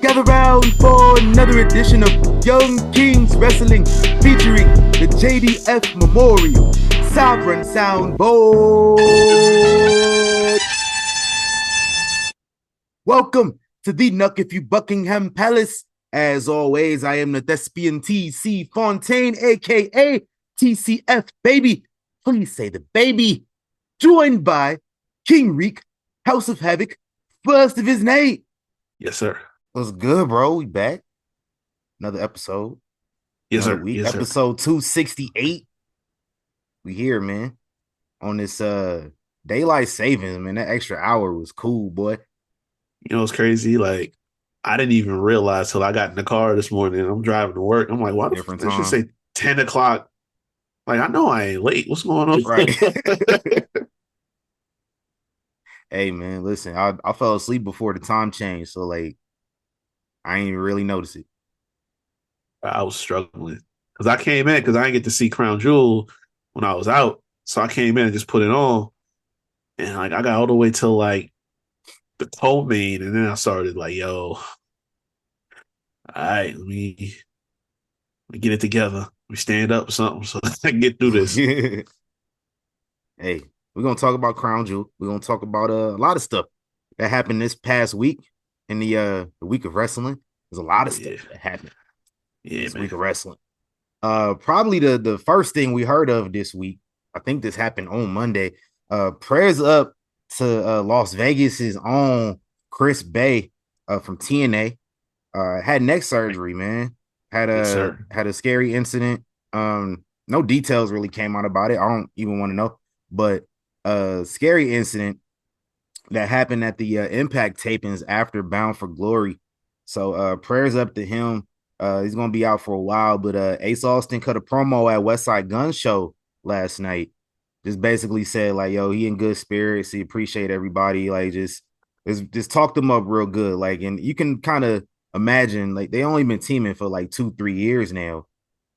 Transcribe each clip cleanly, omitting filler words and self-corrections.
Gather round for another edition of Young Kings Wrestling featuring the JDF Memorial Sovereign Soundboard. Welcome to the Nuck If You Buckingham Palace. As always, I am the Thespian TC Fontaine, aka TCF Baby. Please say the baby. Joined by King Reek, House of Havoc, first of his name. Yes, sir. What's good, bro? We back. Another episode. Yes, Another sir. week. Yes, sir. Episode 268. We here, man. On this daylight savings, man. That extra hour was cool, boy. You know, it's crazy. Like, I didn't even realize till I got in the car this morning. I'm driving to work. I'm like, why the fuck Different they should time. say 10 o'clock? Like, I know I ain't late. What's going on? Right. Hey, man, listen, I fell asleep before the time change, so like I ain't even really notice it. I was struggling because I came in because I didn't get to see Crown Jewel when I was out. So I came in and just put it on. And like, I got all the way till like the co-main. And then I started like, yo, all right, let me get it together. We stand up or something so I can get through this. Hey, we're gonna talk about Crown Jewel. We're gonna talk about a lot of stuff that happened this past week in the week of wrestling. There's a lot of stuff that happened this week of wrestling. Probably the first thing we heard of this week, I think this happened on Monday. Prayers up to Las Vegas's own Chris Bay from TNA. Had neck surgery, man. Had a scary incident. No details really came out about it. I don't even want to know, but scary incident that happened at the Impact tapings after Bound for Glory. So prayers up to him. He's gonna be out for a while, but Ace Austin cut a promo at Westside Gun Show last night. Just basically said like, "Yo, he in good spirits. He appreciate everybody. Like, just talked them up real good. Like, and you can kind of imagine like they only been teaming for like 2-3 years now,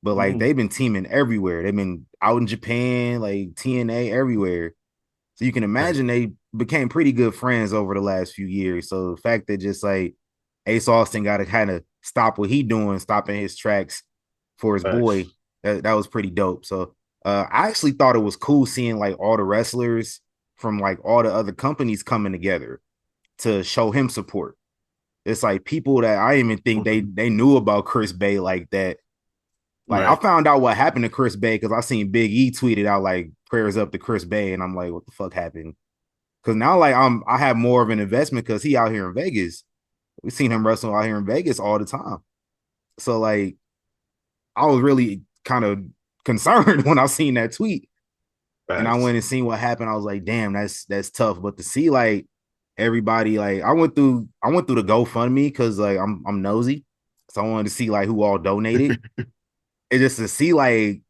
but like they've been teaming everywhere. They've been out in Japan, like TNA everywhere. So you can imagine they became pretty good friends over the last few years. So the fact that just like Ace Austin got to kind of stop what he doing, stopping his tracks for his boy, that was pretty dope. So I actually thought it was cool seeing like all the wrestlers from like all the other companies coming together to show him support. It's like people that I didn't even think they knew about Chris Bay like that. Like I found out what happened to Chris Bay because I seen Big E tweeted out like prayers up to Chris Bay, and I'm like, what the fuck happened? Because now like I have more of an investment because he out here in Vegas. We've seen him wrestle out here in Vegas all the time. So like I was really kind of concerned when I seen that tweet. And I went and seen what happened. I was like, damn, that's tough. But to see like everybody, like I went through the GoFundMe because like I'm nosy. So I wanted to see like who all donated. And just to see like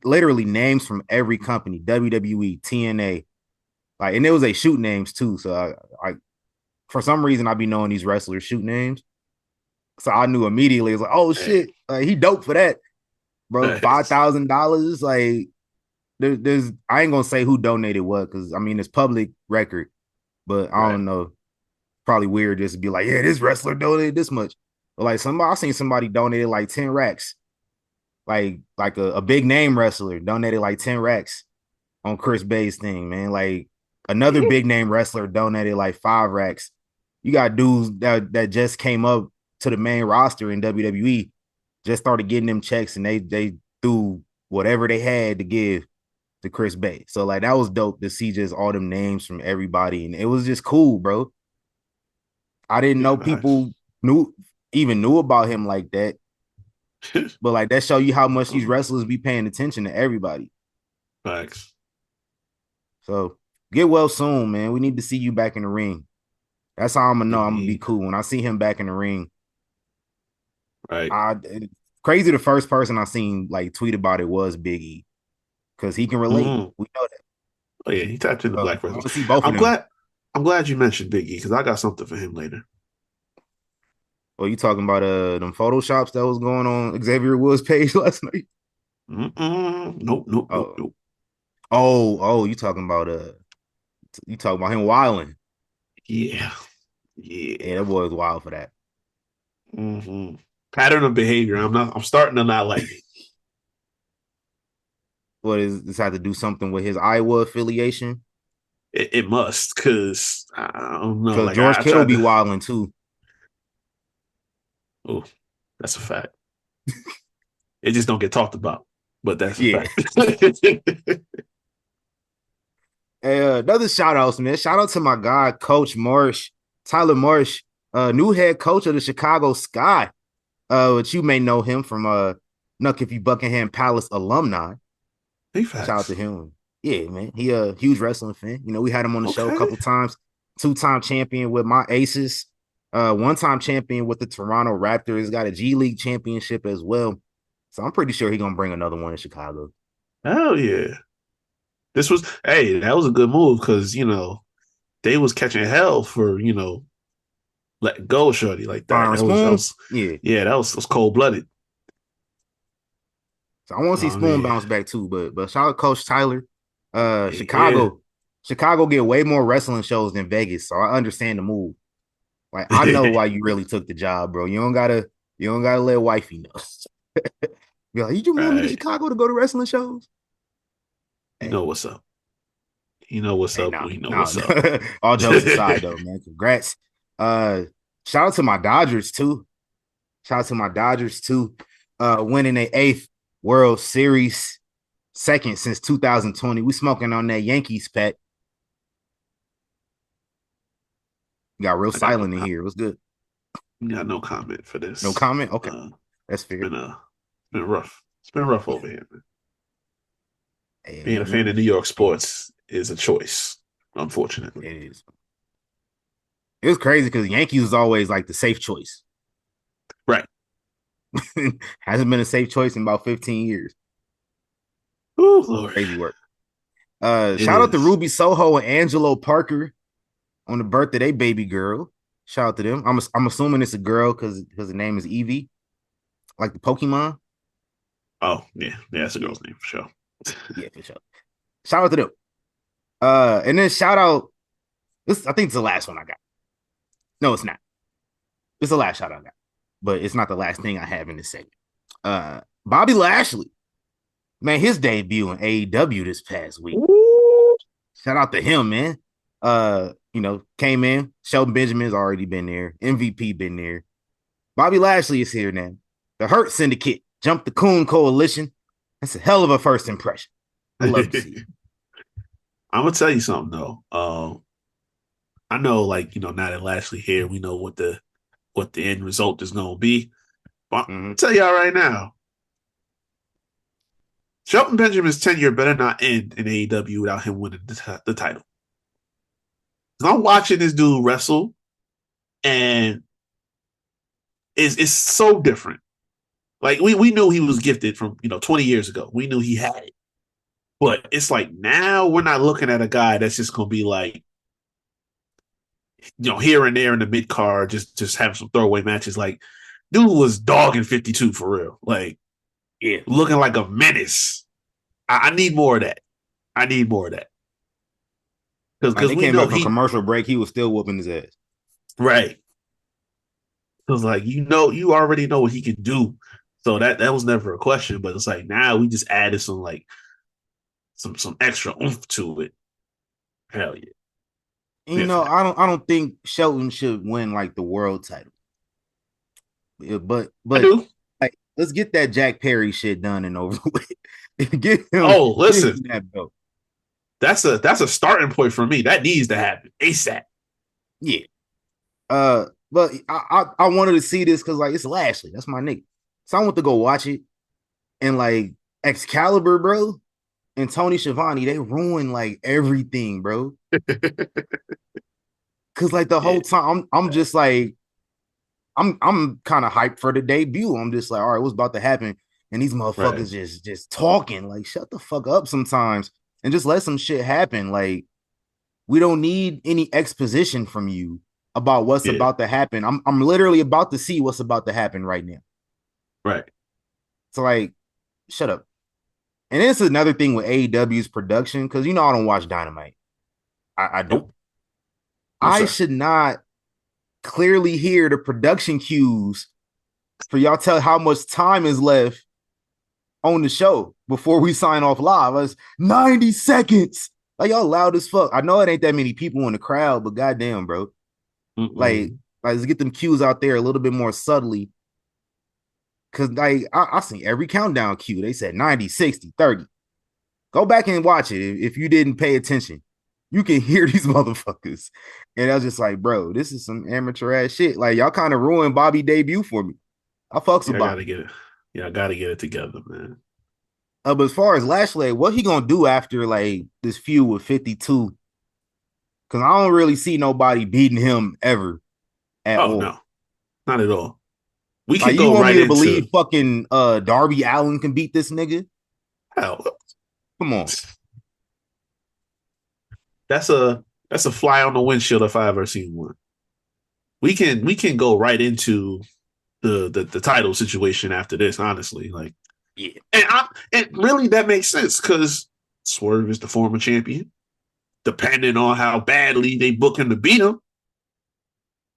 literally names from every company, WWE, TNA, like, and it was they shoot names too. So I for some reason I be knowing these wrestlers shoot names. So I knew immediately. It was like, oh shit, he dope for that, bro. $5,000. Like there's I ain't gonna say who donated what because I mean it's public record, but I don't know. Probably weird just to be like, yeah, this wrestler donated this much. But like I seen somebody donated like 10 racks. Like a big name wrestler donated like 10 racks on Chris Bay's thing, man. Like another big name wrestler donated like 5 racks. You got dudes that just came up to the main roster in WWE, just started getting them checks, and they threw whatever they had to give to Chris Bay. So like that was dope to see just all them names from everybody, and it was just cool, bro. I didn't know people knew about him like that. But like that show you how much these wrestlers be paying attention to everybody. Facts. So get well soon, man. We need to see you back in the ring. That's how I'm gonna know I'm gonna be cool when I see him back in the ring. Right. Crazy. The first person I seen like tweet about it was Big E because he can relate. We know that. Oh yeah, he tapped into black I want wrestling. to see both of them. I'm glad you mentioned Big E because I got something for him later. Oh, you talking about them photoshops that was going on Xavier Woods' page last night? Nope. Oh, you talking about him wilding? Yeah. Yeah, that boy was wild for that. Mm-hmm. Pattern of behavior. I'm starting to not like it. What is this had to do something with his Iowa affiliation? It must, because I don't know. Because Like George I Kittle tried be to. wilding too. Oh, that's a fact. It just don't get talked about, but that's a Yeah. fact. Another shout outs, man. Shout out to my guy, Coach Marsh, Tyler Marsh, new head coach of the Chicago Sky. Which you may know him from Nuckify Buckingham Palace alumni. Big Shout out to facts. him. Yeah, man. He a huge wrestling fan. You know, we had him on the show a Okay. couple times. Two-time champion with my Aces. One-time champion with the Toronto Raptors. Got a G League championship as well. So I'm pretty sure he's gonna bring another one in Chicago. Hell yeah. That was a good move because, they was catching hell for, letting go of Shorty like that. Byron That Spoon, was, yeah. yeah, that was cold blooded. So I want to see I Spoon mean, bounce back too, but shout out Coach Tyler. yeah. Chicago get way more wrestling shows than Vegas, so I understand the move. Like I know why you really took the job, bro. You don't gotta let wifey know. Be like, you just moved me to Right. Chicago to go to wrestling shows? You Hey, know what's up. You know what's hey, up. no, We know no. what's up. All jokes aside, though, man. Congrats. Uh, Shout out to my Dodgers too. Shout out to my Dodgers too. Winning their eighth World Series, second since 2020. We smoking on that Yankees pet. Got real I got no silent in com- here. What's good? got no comment for No this. comment. Okay, that's It's fair. been rough. It's been rough over here, man. Hey, Being a fan of New York sports is a choice, unfortunately. it is. It was crazy because Yankees was always like the safe choice. Right. Hasn't been a safe choice in about 15 years. Oh Lord. Crazy work. It Shout out to is. Ruby Soho and Angelo Parker on the birthday of their baby girl. Shout out to them. I'm assuming it's a girl because the name is Evie, like the Pokemon. Oh, yeah. Yeah, that's a Yeah, girl's name for sure. yeah, for sure. Shout out to them. And then shout out. This I think it's the last one I got. No, it's not. It's the last shout out I got, but it's not the last thing I have in this segment. Bobby Lashley, man, his debut in AEW this past week. Ooh. Shout out to him, man. Came in. Shelton Benjamin's already been there. MVP been there. Bobby Lashley is here now. The Hurt Syndicate jumped the Coon Coalition. That's a hell of a first impression. I love to see it. I'm gonna tell you something though. I know, like, now that Lashley here, we know what the end result is gonna be. But Mm-hmm. I'll tell y'all right now, Shelton Benjamin's tenure better not end in AEW without him winning the title. 'Cause I'm watching this dude wrestle, and it's so different. Like we knew he was gifted from 20 years ago. We knew he had it. But it's like now we're not looking at a guy that's just gonna be like, here and there in the mid card, just have some throwaway matches. Like, dude was dogging 52 for real. Like, Yeah. looking like a menace. I need more of that. I need more of that. Like Because they we came know back from he commercial break, he was still whooping his ass. right. Because like you already know what he can do. So that was never a question. But it's like now we just added some like some extra oomph to it. Hell yeah. And, Yes, I don't think Shelton should win like the world title. Yeah, I but do. like let's get that Jack Perry shit done and over with. Oh, Get him listen, that belt. that's a starting point for me. That needs to happen ASAP. Yeah. But I wanted to see this because like it's Lashley. That's my nigga. So I want to go watch it. And like Excalibur, bro, and Tony Schiavone, they ruined like everything, bro. Cause like the Yeah, whole time I'm just like I'm kind of hyped for the debut. I'm just like, all right, what's about to happen? And these right. motherfuckers just talking. Like, shut the fuck up sometimes and just let some shit happen. Like, we don't need any exposition from you about what's Yeah, about to happen. I'm literally about to see what's about to happen right now. right. So like, shut up. And this is another thing with AEW's production, because I don't watch Dynamite. I don't. No, I sir. should not clearly hear the production cues for y'all tell how much time is left on the show before we sign off live. It's 90 seconds. Like y'all loud as fuck. I know it ain't that many people in the crowd, but goddamn, bro. Like let's get them cues out there a little bit more subtly. Cause like I seen every countdown cue. They said 90, 60, 30. Go back and watch it if you didn't pay attention. You can hear these motherfuckers. And I was just like, bro, this is some amateur ass shit. Like y'all kind of ruined Bobby's debut for me. I fucks with Bobby. I gotta get it. Yeah, I gotta get it together, man. But as far as Lashley, what he gonna do after like this feud with 52? Because I don't really see nobody beating him ever at all. No, not at all. We can go right into. You want me to believe fucking Darby Allin can beat this nigga? Hell, come on. That's a fly on the windshield if I ever seen one. We can go right into the title situation after this, honestly. Like, yeah, and really that makes sense because Swerve is the former champion. Depending on how badly they book him to beat him,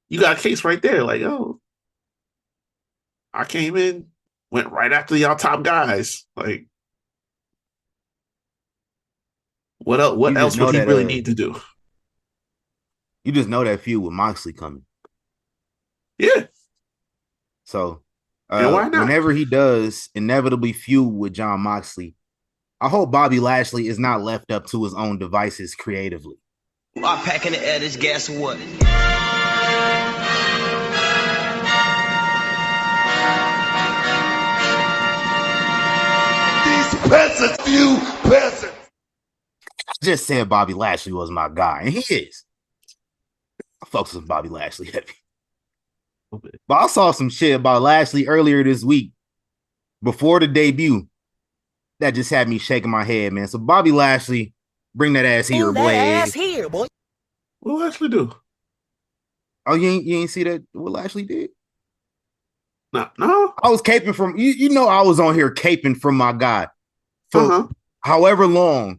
you got a case right there. Like, oh, I came in, went right after y'all top guys. Like, what else? What else would he really need to do? You just know that feud with Moxley coming. Yeah. So, why not? Whenever he does inevitably feud with Jon Moxley, I hope Bobby Lashley is not left up to his own devices creatively. I'm packing the air, this guess what? These peasants, you peasants. I just said Bobby Lashley was my guy, and he is. I fucks with Bobby Lashley heavy. But I saw some shit about Lashley earlier this week before the debut that just had me shaking my head, man. So Bobby Lashley, bring that ass here, boy. Ass here, boy. What Lashley do? Oh, you ain't see that? What Lashley did? No. I was caping from you know I was on here caping from my guy for however long.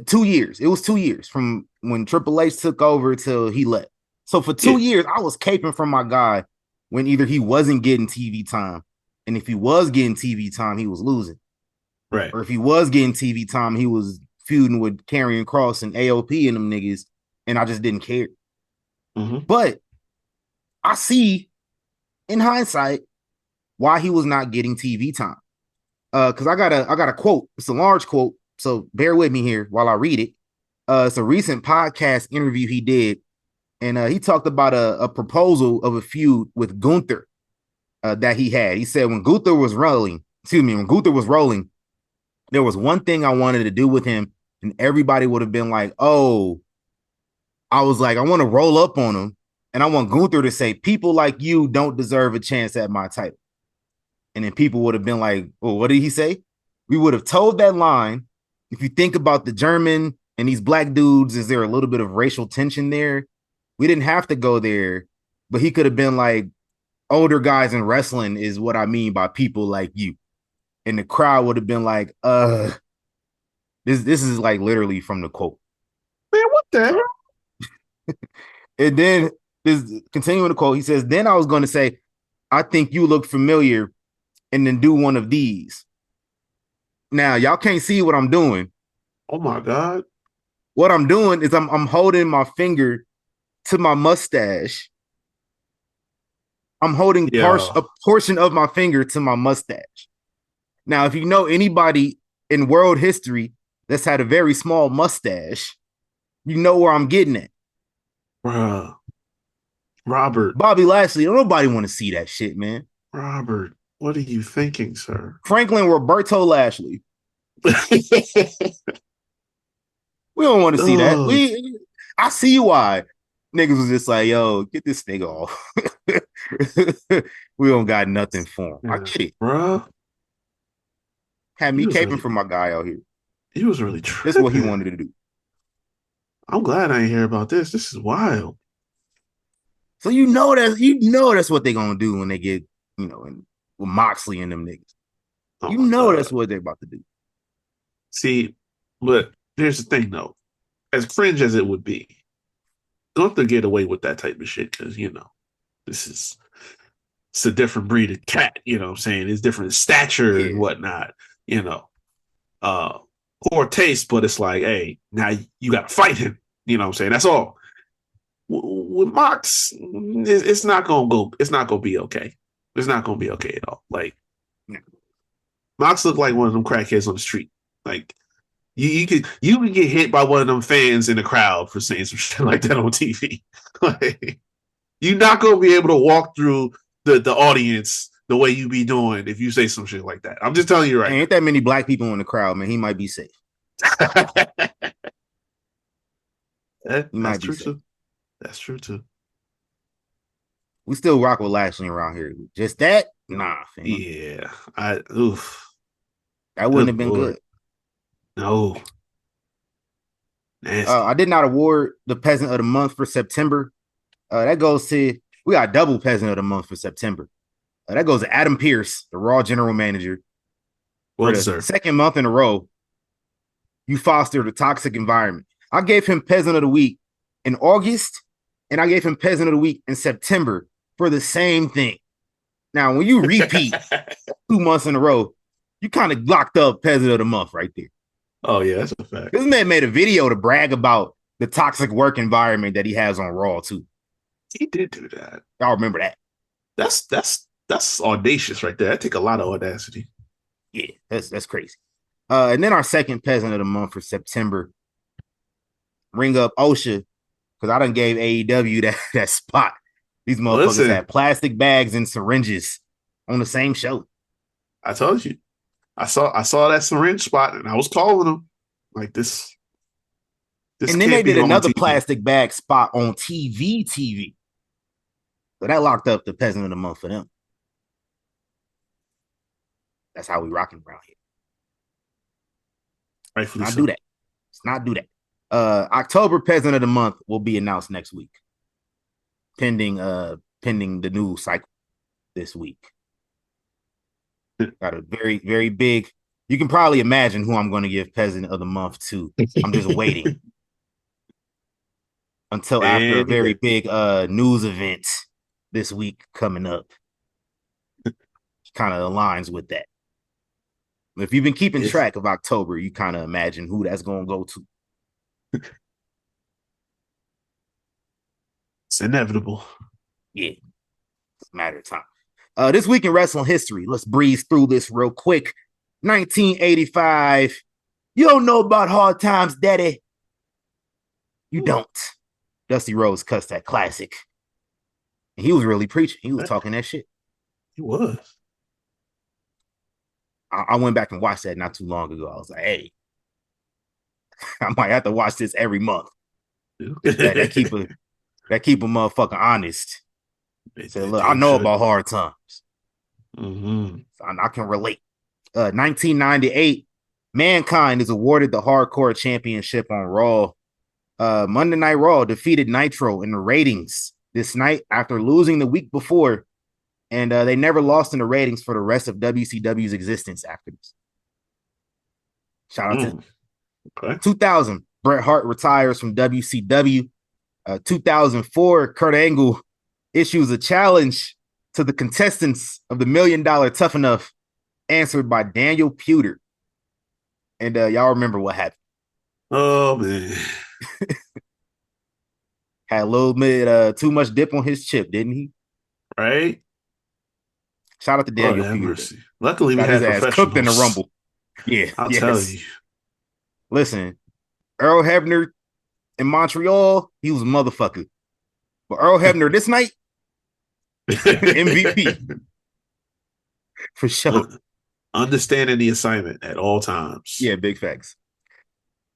2 years. It was 2 years from when Triple H took over till he left. So for 2 years, I was caping from my guy when either he wasn't getting TV time, and if he was getting TV time, he was losing. Right. Or if he was getting TV time, he was feuding with Karrion Kross and AOP and them niggas, and I just didn't care. But I see, in hindsight, why he was not getting TV time. Because I got a quote. It's a large quote, so bear with me here while I read it. It's a recent podcast interview he did, and he talked about a proposal of a feud with Gunther that he had. He said when Gunther was rolling, there was one thing I wanted to do with him, and everybody would have been like, oh, I was like, I want to roll up on him, and I want Gunther to say, people like you don't deserve a chance at my title. And then people would have been like, well, what did he say? We would have told that line. If you think about the German and these black dudes, is there a little bit of racial tension there? We didn't have to go there, but he could have been like, older guys in wrestling is what I mean by people like you. And the crowd would have been like, this is like literally from the quote. Man, what the hell? And then continuing the quote, he says, then I was going to say, I think you look familiar, and then do one of these. Now, y'all can't see what I'm doing. Oh my God. What I'm doing is I'm holding my finger to my mustache. I'm holding a portion of my finger to my mustache. Now, if you know anybody in world history that's had a very small mustache, you know where I'm getting at. Bruh. Robert. Bobby Lashley, don't nobody want to see that shit, man. Robert, what are you thinking, sir? Franklin Roberto Lashley. We don't want to see that. I see why niggas was just like, yo, get this nigga off. We don't got nothing for him. Yeah, I get it. Bruh. Had me caping for my guy out here. He was really tripping. This is what he wanted to do. I'm glad I ain't hear about this. This is wild. So you know that's what they're gonna do when they get, with Moxley and them niggas. Oh, that's what they're about to do. See, but here's the thing though. As cringe as it would be, Gunther get away with that type of shit because this is it's a different breed of cat. You know what I'm saying? It's different stature and whatnot. You know, poor taste, but it's like, hey, now you got to fight him. You know what I'm saying? That's all. With Mox, it's not gonna go. It's not gonna be okay. It's not gonna be okay at all. Like Mox looked like one of them crackheads on the street. Like you can get hit by one of them fans in the crowd for saying some shit like that on TV. Like, you're not gonna be able to walk through the audience the way you be doing if you say some shit like that. I'm just telling you right. Ain't that many black people in the crowd, man. He might be safe. That's true too. That's true too. We still rock with Lashley around here. Just that? Nah, fam. Yeah. That wouldn't have been good. No. I did not award the Peasant of the Month for September. That goes to, we got double Peasant of the Month for September. That goes to Adam Pearce, the Raw General Manager. For the second month in a row, you fostered a toxic environment. I gave him Peasant of the Week in August, and I gave him Peasant of the Week in September for the same thing. Now, when you repeat 2 months in a row, you kind of locked up Peasant of the Month right there. Oh, yeah, that's a fact. This man made a video to brag about the toxic work environment that he has on Raw, too. He did do that. Y'all remember that. That's audacious right there. That take a lot of audacity. Yeah, that's crazy. And then our second Peasant of the Month for September, ring up OSHA, because I done gave AEW that spot. These motherfuckers had plastic bags and syringes on the same show. I told you. I saw that syringe spot and I was calling them like this. And then they did another plastic bag spot on TV. So that locked up the Peasant of the Month for them. That's how we rocking around here. Rightfully Let's so. not do that. October Peasant of the Month will be announced next week. Pending the news cycle this week. Got a very, very big. You can probably imagine who I'm going to give Peasant of the Month to. I'm just waiting until after a very big news event this week coming up. Kind of aligns with that. If you've been keeping track of October, you kind of imagine who that's going to go to. It's inevitable. Yeah. It's a matter of time. This week in wrestling history, let's breeze through this real quick. 1985. You don't know about hard times, daddy. You don't. Dusty Rhodes cussed that classic. And he was really preaching. He was talking that shit. He was. I went back and watched that not too long ago. I was like, hey, I might have to watch this every month. that keep a motherfucker honest. So, look, I know about hard times. Mm-hmm. So I can relate. 1998, Mankind is awarded the Hardcore Championship on Raw. Monday Night Raw defeated Nitro in the ratings this night after losing the week before, and they never lost in the ratings for the rest of WCW's existence after this. Shout out to them. Okay. 2000, Bret Hart retires from WCW. 2004, Kurt Angle issues a challenge to the contestants of the $1 Million Tough Enough, answered by Daniel Puder. And y'all remember what happened. Oh, man. Had a little bit too much dip on his chip, didn't he? Right. Shout out to Daniel Puder. Mercy. Luckily, we had professionals. Cooked in the Rumble. Yeah, I'll tell you. Listen, Earl Hebner in Montreal, he was a motherfucker. But Earl Hebner this night, MVP. For sure. Understanding the assignment at all times. Yeah, big facts.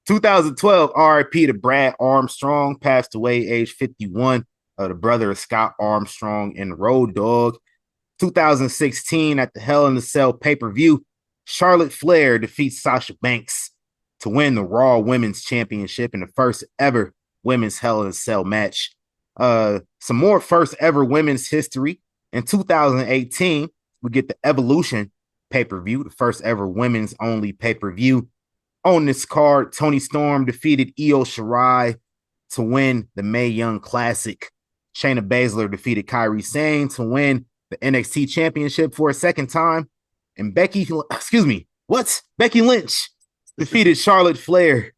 2012, RIP to Brad Armstrong, passed away age 51. The brother of Scott Armstrong and Road Dogg. 2016, at the Hell in a Cell pay-per-view, Charlotte Flair defeats Sasha Banks to win the Raw Women's Championship in the first ever women's Hell in a Cell match. Some more first ever women's history. In 2018, we get the Evolution pay-per-view, the first ever women's only pay-per-view. On this card, Toni Storm defeated Io Shirai to win the Mae Young Classic. Shayna Baszler defeated Kairi Sane to win the NXT championship for a second time. And Becky Lynch defeated Charlotte Flair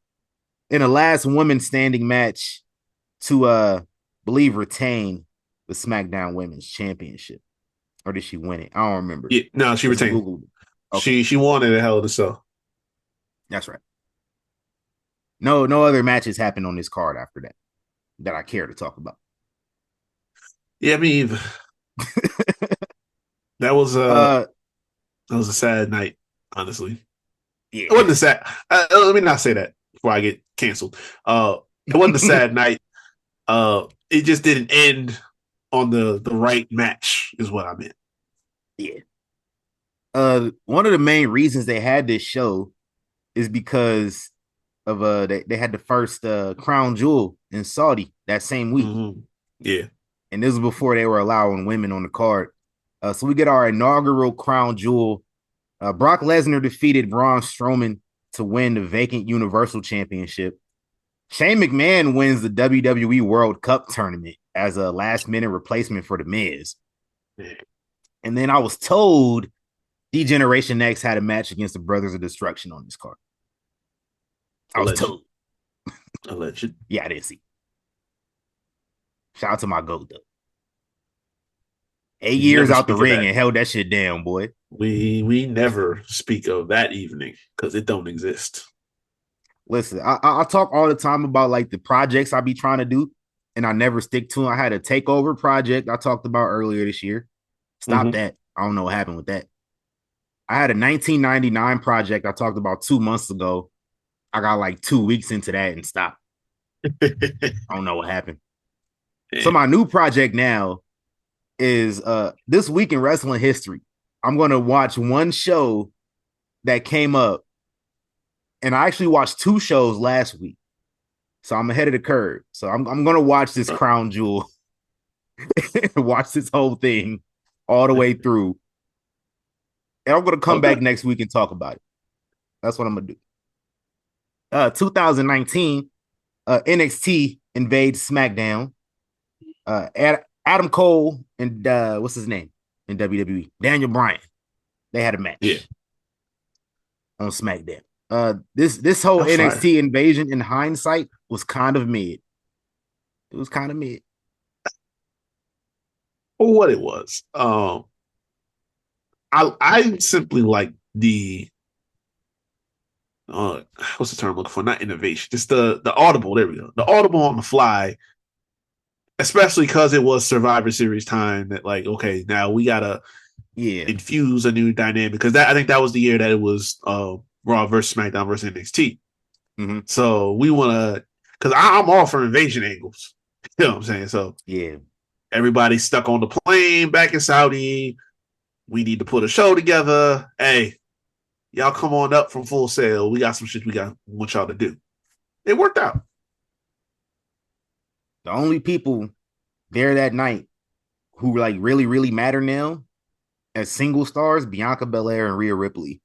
in a last woman standing match to believe retain the SmackDown Women's Championship. Or did she win it? I don't remember. Yeah, no, she retained. Okay. She won it at Hell in a Cell. That's right. No other matches happened on this card after that I care to talk about. Yeah, I mean, that was a sad night, honestly. Yeah. It wasn't a sad. Let me not say that before I get canceled. It wasn't a sad night. It just didn't end on the right match, is what I meant. Yeah. One of the main reasons they had this show is because of they had the first Crown Jewel in Saudi that same week. Mm-hmm. Yeah. And this was before they were allowing women on the card. So we get our inaugural Crown Jewel. Brock Lesnar defeated Braun Strowman to win the vacant Universal Championship. Shane McMahon wins the WWE World Cup tournament as a last-minute replacement for The Miz. Yeah. And then I was told D-Generation X had a match against the Brothers of Destruction on this card. I was told. Alleged. Yeah, I didn't see. Shout out to my GOAT, though. 8 years out the ring and held that shit down, boy. We never speak of that evening because it don't exist. Listen, I talk all the time about like the projects I be trying to do, and I never stick to them. I had a takeover project I talked about earlier this year. Stop that. I don't know what happened with that. I had a 1999 project I talked about 2 months ago. I got like 2 weeks into that and stopped. I don't know what happened. Yeah. So my new project now is this week in wrestling history. I'm going to watch one show that came up, and I actually watched 2 shows last week. So I'm ahead of the curve. So I'm going to watch this Crown Jewel, watch this whole thing all the way through. And I'm going to come back next week and talk about it. That's what I'm going to do. 2019, NXT invades SmackDown. Adam Cole and what's his name in WWE? Daniel Bryan. They had a match on SmackDown. This whole NXT invasion in hindsight was kind of mid. It was kind of mid. For what it was. I simply like the what's the term I'm looking for? Not innovation, just the audible. There we go. The audible on the fly, especially because it was Survivor Series time. That like, okay, now we gotta infuse a new dynamic because I think that was the year that it was Raw versus SmackDown versus NXT. Mm-hmm. So we want to, because I'm all for invasion angles. You know what I'm saying? So yeah, everybody's stuck on the plane back in Saudi. We need to put a show together. Hey, y'all come on up from Full Sail. We got some shit want y'all to do. It worked out. The only people there that night who like really, really matter now as single stars, Bianca Belair and Rhea Ripley.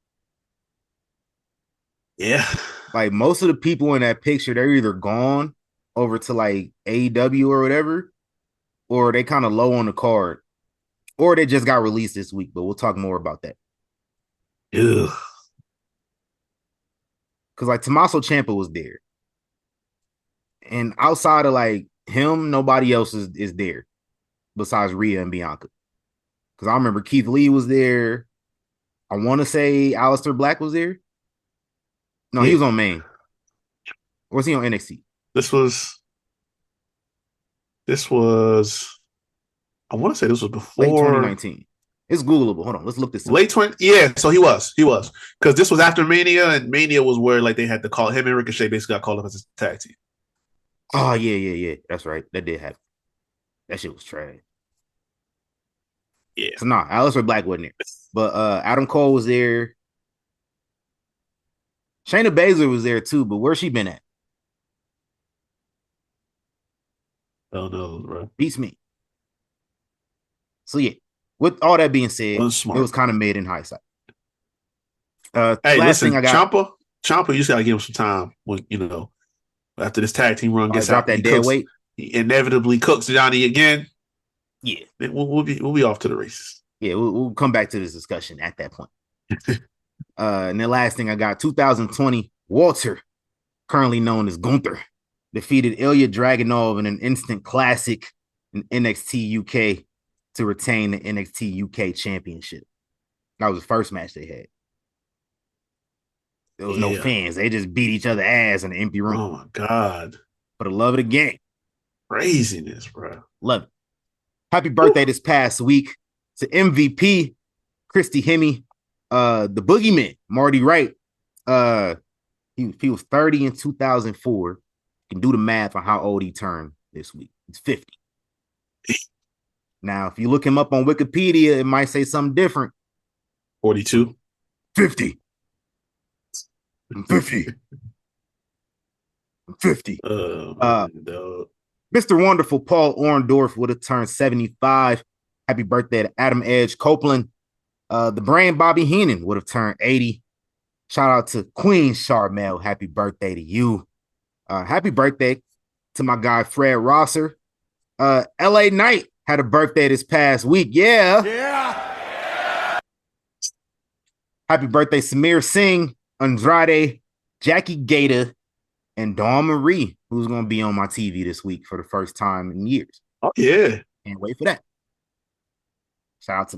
Yeah. Like most of the people in that picture, they're either gone over to like AEW or whatever, or they kind of low on the card. Or they just got released this week, but we'll talk more about that. Ugh. Because like Tommaso Ciampa was there. And outside of like him, nobody else is there besides Rhea and Bianca. Because I remember Keith Lee was there. I want to say Aleister Black was there. No, he was on main. Or was he on NXT? This was I want to say this was before late 2019. It's Googleable. Hold on, let's look this up. Late 20, yeah. So he was because this was after Mania, and Mania was where like they had to call him and Ricochet basically got called up as a tag team. Oh yeah. That's right. That did happen. That shit was trash. Yeah. So nah, Aleister Black wasn't there, but Adam Cole was there. Shayna Baszler was there too, but where's she been at? Oh no, bro. Beats me. So yeah, with all that being said, it was kind of made in hindsight. Hey, listen, Ciampa, you just gotta give him some time. When after this tag team run gets out, that dead weight. He inevitably cooks Johnny again. Yeah, we'll be off to the races. Yeah, we'll come back to this discussion at that point. And the last thing I got, 2020, Walter, currently known as Gunther, defeated Ilya Dragunov in an instant classic in NXT UK to retain the NXT UK championship. That was the first match they had. There was no fans. They just beat each other ass in an empty room. Oh my God. For the love of the game. Craziness, bro. Love it. Happy birthday this past week to MVP, Christy Hemme, the Boogeyman, Marty Wright. He was 30 in 2004. You can do the math on how old he turned this week. He's 50. Now, if you look him up on Wikipedia, it might say something different. 42. 50. I'm 50. I'm 50. Mr. Wonderful Paul Orndorff would have turned 75. Happy birthday to Adam Edge Copeland. The brand Bobby Heenan would have turned 80. Shout out to Queen Charmel. Happy birthday to you. Happy birthday to my guy Fred Rosser. LA Knight had a birthday this past week. Yeah. Happy birthday, Samir Singh, Andrade, Jackie Gator, and Dawn Marie, who's going to be on my TV this week for the first time in years. Oh, yeah. Can't wait for that. Shout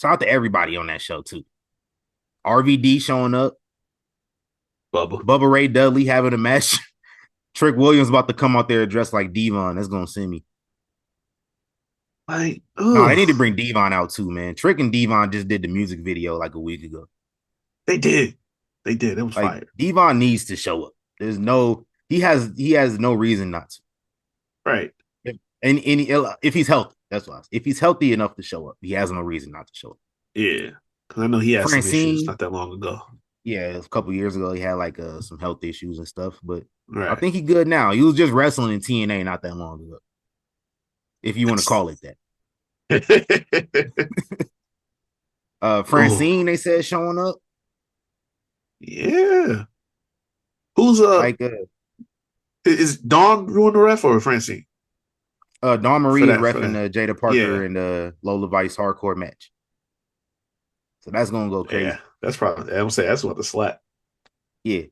out to everybody on that show, too. RVD showing up. Bubba Ray Dudley having a match. Trick Williams about to come out there dressed like Devon. That's going to send me. No, they need to bring Devon out, too, man. Trick and Devon just did the music video like a week ago. They did. It was fire. Devon needs to show up. He has no reason not to. Right. If he's healthy, that's why. If he's healthy enough to show up, he has no reason not to show up. Yeah. Because I know he had some issues not that long ago. Yeah, a couple years ago, he had like some health issues and stuff, but I think he's good now. He was just wrestling in TNA not that long ago. If you want to call it that. Francine, they said showing up. Yeah. Who's is Dawn doing the ref or Francine? Dawn Marie is reffing Jada Parker and Lola Vice hardcore match. So that's gonna go crazy. Yeah, that's probably I'm saying that's what the slap. Yeah.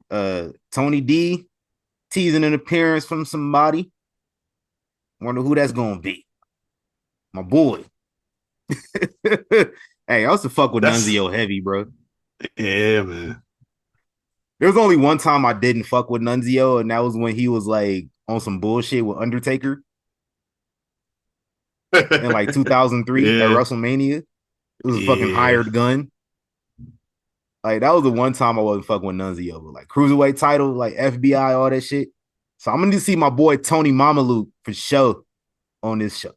Tony D teasing an appearance from somebody. Wonder who that's gonna be. My boy. Hey, I also fuck with Nunzio heavy, bro. Yeah, man. There was only one time I didn't fuck with Nunzio, and that was when he was like on some bullshit with Undertaker in like 2003 at WrestleMania. It was a fucking hired gun. Like, that was the one time I wasn't fucking with Nunzio. But like cruiserweight title, like FBI, all that shit. So I'm gonna see my boy Tony Mamaluke for sure on this show.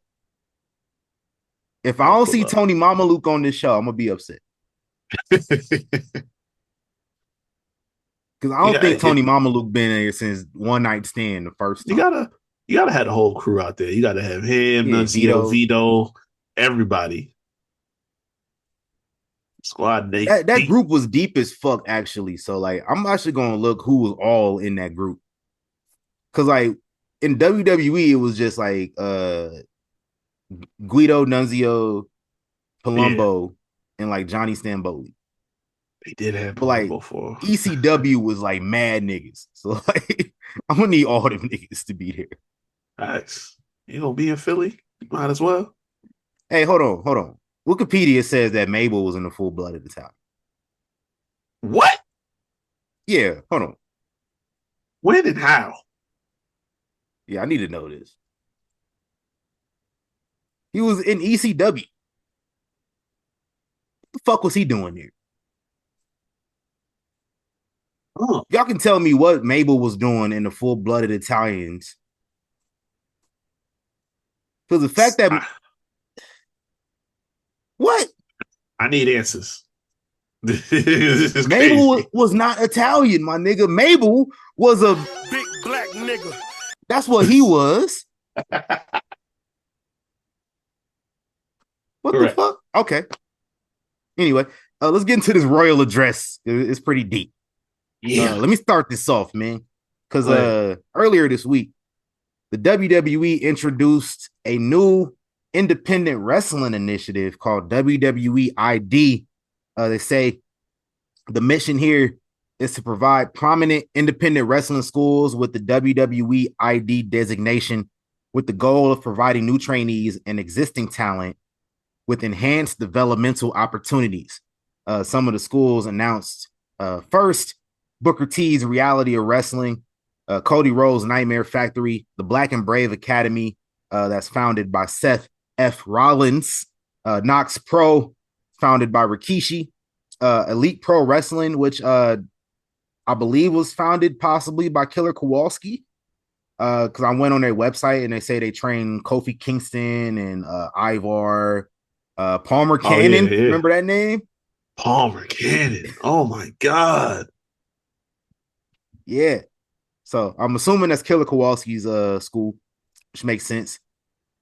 If I don't see Tony Mamaluke on this show, I'm gonna be upset. Because I don't think Tony Mamaluke been here since One Night Stand the first time. You gotta have the whole crew out there. You gotta have him, Nunzio, Vito, everybody. Squad Nate. That group was deep as fuck, actually. So like I'm actually gonna look who was all in that group. Cause like in WWE, it was just like Guido, Nunzio, Palumbo, and like Johnny Stamboli. They did have Palumbo for ECW was like mad niggas. So like I'm gonna need all them niggas to be there. Nice. You gonna be in Philly? Might as well. Hey, hold on. Wikipedia says that Mabel was in the full-blooded Italian. What? Yeah, hold on. When and how? Yeah, I need to know this. He was in ECW. What the fuck was he doing there? Oh. Y'all can tell me what Mabel was doing in the full-blooded Italians. Because the fact that... What? I need answers. Mabel was not Italian, my nigga. Mabel was a big black nigga. That's what he was. What the fuck? Okay. Anyway, let's get into this royal address. It's pretty deep. Yeah. Let me start this off, man. Because earlier this week, the WWE introduced a new independent wrestling initiative called WWE ID. They say the mission here is to provide prominent independent wrestling schools with the WWE ID designation, with the goal of providing new trainees and existing talent with enhanced developmental opportunities. Some of the schools announced first, Booker T's Reality of Wrestling, Cody Rhodes' Nightmare Factory, the Black and Brave Academy, that's founded by Seth F. Rollins, Knox Pro, founded by Rikishi, Elite Pro Wrestling, which I believe was founded possibly by Killer Kowalski. Because I went on their website and they say they train Kofi Kingston and Ivar, Palmer Cannon. Yeah. Remember that name? Palmer Cannon. Oh my God. Yeah. So I'm assuming that's Killer Kowalski's school, which makes sense.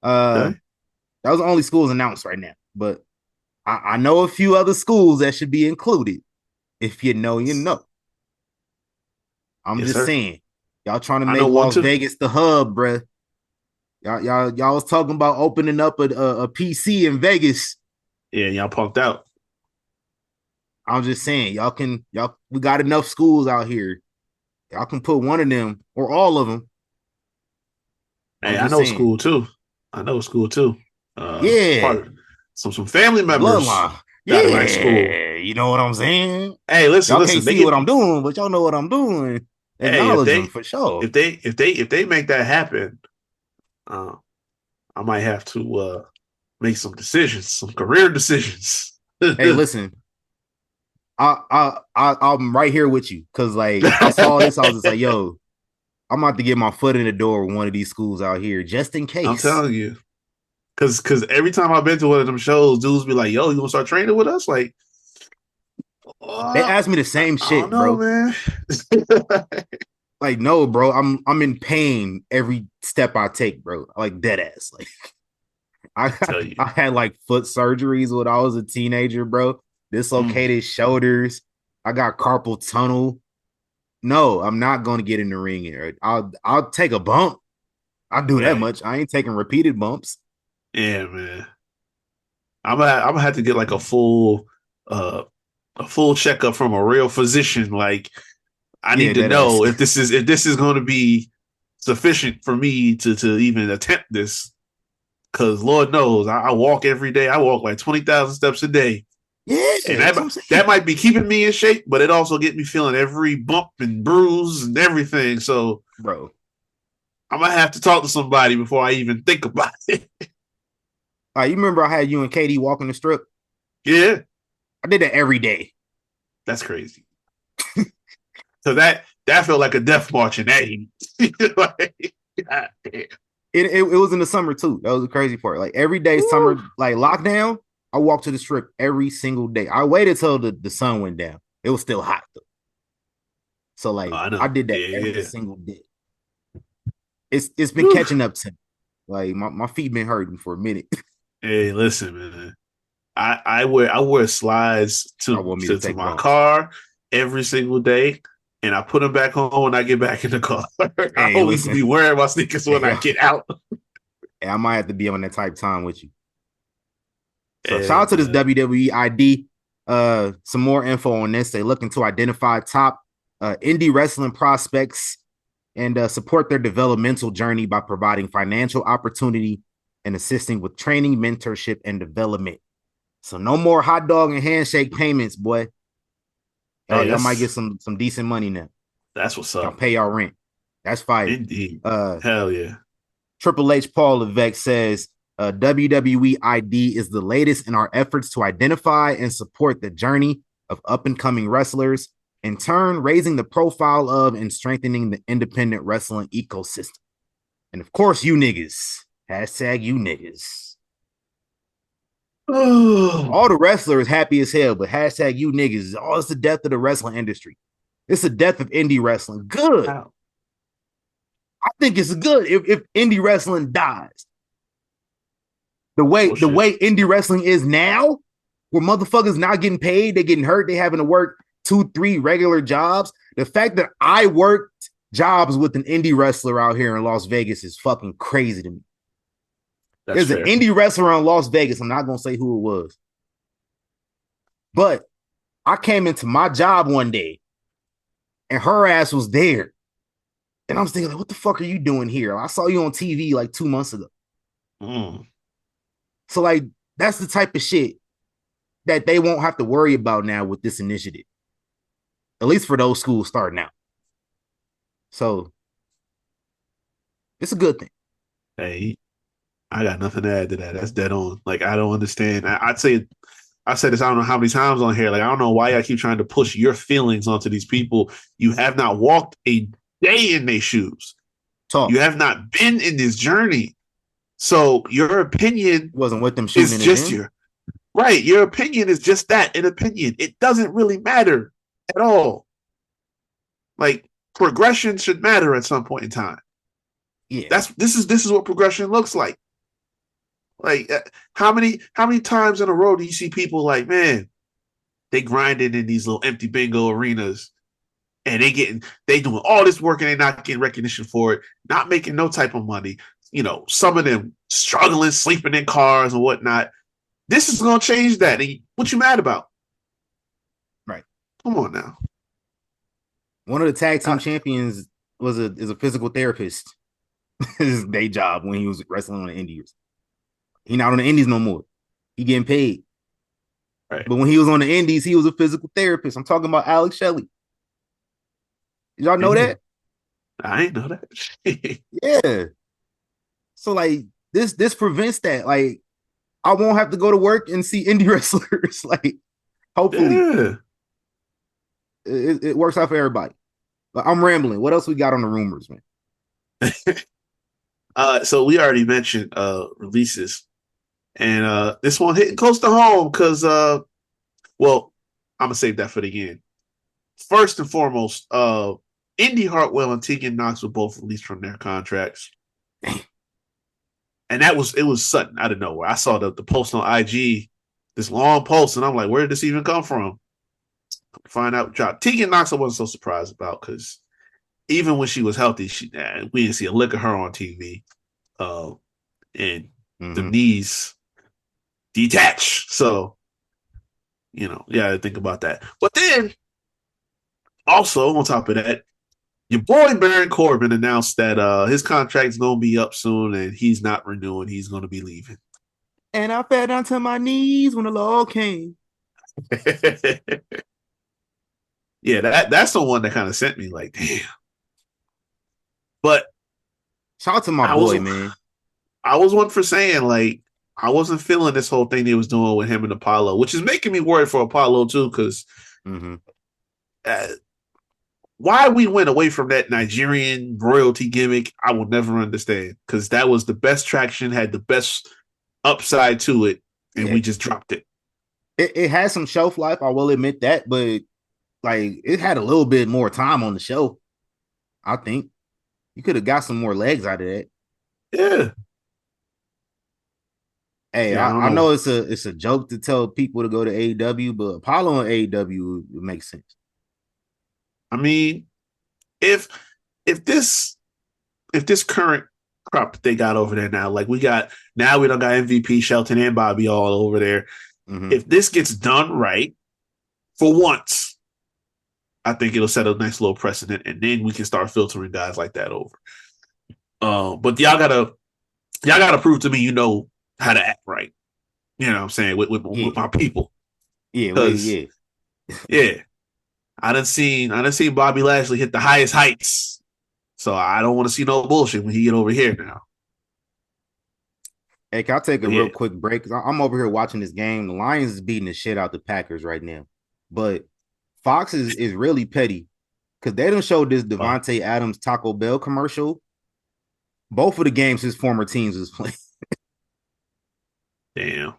Okay. That was the only schools announced right now, but I know a few other schools that should be included. If you know, you know. I'm just saying, y'all trying to make Las Vegas the hub, bruh. Y'all was talking about opening up a PC in Vegas. Yeah, y'all punked out. I'm just saying, we got enough schools out here. Y'all can put one of them or all of them. Hey, I know school too. Yeah. Some family members got a nice school. You know what I'm saying? Hey, listen. Y'all can't see what I'm doing, but y'all know what I'm doing. Acknowledge them for sure. If they make that happen, I might have to make some decisions, some career decisions. Hey, listen. I'm right here with you because like I saw this, I was just like, yo, I'm about to get my foot in the door with one of these schools out here just in case. I'm telling you. Cause every time I've been to one of them shows, dudes be like, yo, you gonna start training with us? Like, they asked me the same shit, bro. Man. Like, no, bro, I'm in pain every step I take, bro. Like dead ass. Like I had like foot surgeries when I was a teenager, bro. Dislocated shoulders. I got carpal tunnel. No, I'm not going to get in the ring here. I'll take a bump. I'll do that much. I ain't taking repeated bumps. Yeah, man. I'm gonna have to get like a full checkup from a real physician. Like, I need to know if this is going to be sufficient for me to even attempt this. Because Lord knows, I walk every day. I walk like 20,000 steps a day. Yeah, and that might be keeping me in shape, but it also get me feeling every bump and bruise and everything. So, bro, I'm gonna have to talk to somebody before I even think about it. You remember I had you and Katie walking the strip? Yeah, I did that every day. That's crazy. So that felt like a death march in that heat. It was in the summer too. That was the crazy part. Like every day, summer, like lockdown, I walked to the strip every single day. I waited till the sun went down. It was still hot though. So like I did that every single day. It's been catching up to me. Like my feet been hurting for a minute. Hey, listen, man. I wear slides to my car every single day, and I put them back on when I get back in the car. I always be wearing my sneakers when I get out. Hey, I might have to be on that type of time with you. So shout out to this WWE ID. Some more info on this. They're looking to identify top indie wrestling prospects and support their developmental journey by providing financial opportunity and assisting with training, mentorship, and development. So no more hot dog and handshake payments, boy. Y'all might get some decent money now. That's what's up. Y'all pay y'all rent. That's fire. Indeed. Hell yeah. Triple H Paul Levesque says WWE ID is the latest in our efforts to identify and support the journey of up-and-coming wrestlers, in turn raising the profile of and strengthening the independent wrestling ecosystem. And of course, you niggas. Hashtag you niggas. All the wrestlers happy as hell, but hashtag you niggas. Oh, it's the death of the wrestling industry. It's the death of indie wrestling. Good. I think it's good if indie wrestling dies. The way indie wrestling is now, where motherfuckers not getting paid, they getting hurt, they having to work 2-3 regular jobs. The fact that I worked jobs with an indie wrestler out here in Las Vegas is fucking crazy to me. That's There's an fair. indie wrestler in Las Vegas. I'm not gonna say who it was, but I came into my job one day and her ass was there. And I'm thinking, like, what the fuck are you doing here? I saw you on TV like 2 months ago. Mm. So, like, that's the type of shit that they won't have to worry about now with this initiative. At least for those schools starting out. So it's a good thing. Hey, I got nothing to add to that. That's dead on. Like, I don't understand. I'd say I said this, I don't know how many times on here. Like, I don't know why I keep trying to push your feelings onto these people. You have not walked a day in their shoes. Talk. You have not been in this journey. So your opinion wasn't with them shooting is in the just gym. your opinion is just that, an opinion. It doesn't really matter at all. Like, progression should matter at some point in time. Yeah. This is what progression looks like. Like, how many times in a row do you see people like, man, they grinding in these little empty bingo arenas and they doing all this work and they not getting recognition for it, not making no type of money. You know, some of them struggling, sleeping in cars and whatnot. This is gonna change that. And what you mad about? Right. Come on now. One of the tag team champions is a physical therapist. His day job when he was wrestling on the Indies. He not on the Indies no more. He getting paid. Right. But when he was on the Indies, he was a physical therapist. I'm talking about Alex Shelley. Did y'all know that? I ain't know that. Yeah. So like this prevents that. Like I won't have to go to work and see indie wrestlers. Like hopefully it works out for everybody. But I'm rambling. What else we got on the rumors, man? So we already mentioned releases. And this one hitting close to home because well, I'm gonna save that for the end. First and foremost, Indy Hartwell and Tegan Knox were both released from their contracts. And it was sudden out of nowhere. I saw the post on IG, this long post, and I'm like, where did this even come from? Find out drop. Tegan Knox I wasn't so surprised about because even when she was healthy, we didn't see a lick of her on TV. And the knees detach. So, you know, you gotta think about that. But then also on top of that, your boy Baron Corbin announced that his contract's gonna be up soon and he's not renewing, he's gonna be leaving. And I fell down to my knees when the law came. Yeah, that's the one that kind of sent me like, damn. But shout out to my boy, man. I was one for saying, like, I wasn't feeling this whole thing they was doing with him and Apollo, which is making me worried for Apollo too, because why we went away from that Nigerian royalty gimmick, I will never understand. Because that was the best traction, had the best upside to it, and we just dropped it. It had some shelf life, I will admit that, but like it had a little bit more time on the show. I think you could have got some more legs out of that. Yeah. Hey, yeah, I know it's a joke to tell people to go to AEW, but Apollo and AEW would make sense. I mean, if this current crop that they got over there now, like we don't got MVP Shelton and Bobby all over there. If this gets done right, for once, I think it'll set a nice little precedent, and then we can start filtering guys like that over. But y'all gotta prove to me you know how to act right. You know what I'm saying with my people. Yeah. Yeah. I done seen Bobby Lashley hit the highest heights. So I don't want to see no bullshit when he get over here now. Hey, can I take a real quick break? I'm over here watching this game. The Lions is beating the shit out the Packers right now. But Fox is really petty because they done showed this Devontae Adams Taco Bell commercial. Both of the games his former teams was playing. Damn.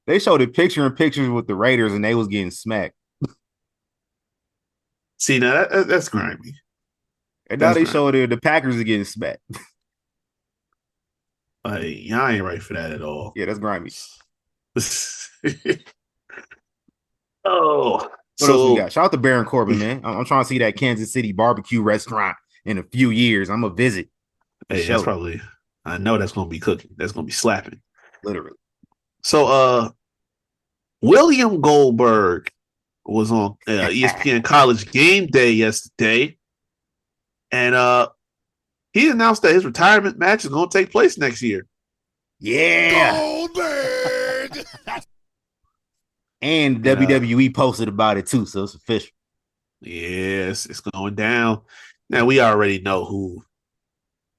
They showed it pictures with the Raiders and they was getting smacked. See, now that's grimy. And now they showed it the Packers are getting smacked. Y'all ain't right for that at all. Yeah, that's grimy. Oh, What else we So got? Shout out to Baron Corbin, man. I'm trying to see that Kansas City barbecue restaurant in a few years. I'm gonna visit. hey, that's probably I know that's gonna be cooking. That's gonna be slapping. Literally. So William Goldberg was on ESPN College Game Day yesterday, and he announced that his retirement match is going to take place next year. Yeah. Goldberg. And WWE posted about it too, so it's official. Yes, it's going down. Now we already know who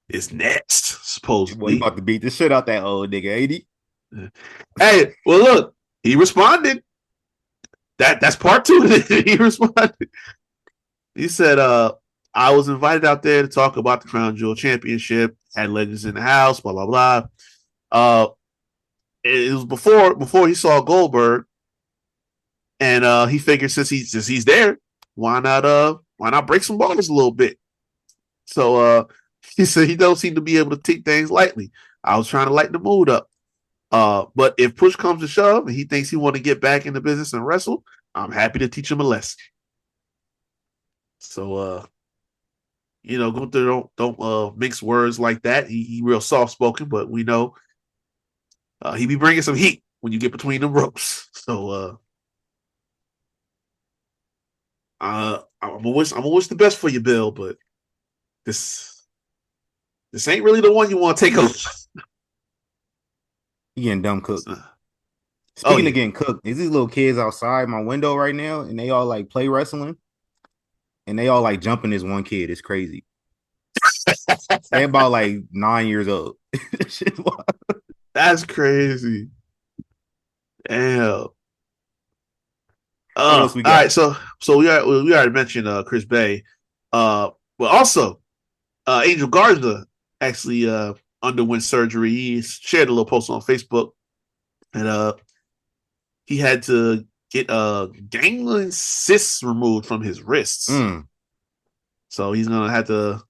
is next, supposedly. Boy, he about to beat the shit out that old nigga, ain't he? Hey, well, look, he responded. That's part two. He responded. He said, I was invited out there to talk about the Crown Jewel Championship, had legends in the house, blah, blah, blah. It was before he saw Goldberg, and he figured since he's there, why not break some balls a little bit? So he said he don't seem to be able to take things lightly. I was trying to lighten the mood up. But if push comes to shove and he thinks he want to get back in the business and wrestle, I'm happy to teach him a lesson. So Gunther don't mix words like that. He real soft spoken, but we know he be bringing some heat when you get between the ropes. So I'm gonna wish the best for you, Bill, but this ain't really the one you want to take over. He getting dumb cooked. Speaking of getting cooked, is these little kids outside my window right now, and they all like play wrestling, and they all like jumping this one kid. It's crazy. They about like 9 years old. That's crazy. Damn. What else we got? All right, so we already mentioned Chris Bay, but also Angel Garza actually underwent surgery. He shared a little post on Facebook, and he had to get ganglion cysts removed from his wrists. So he's gonna have to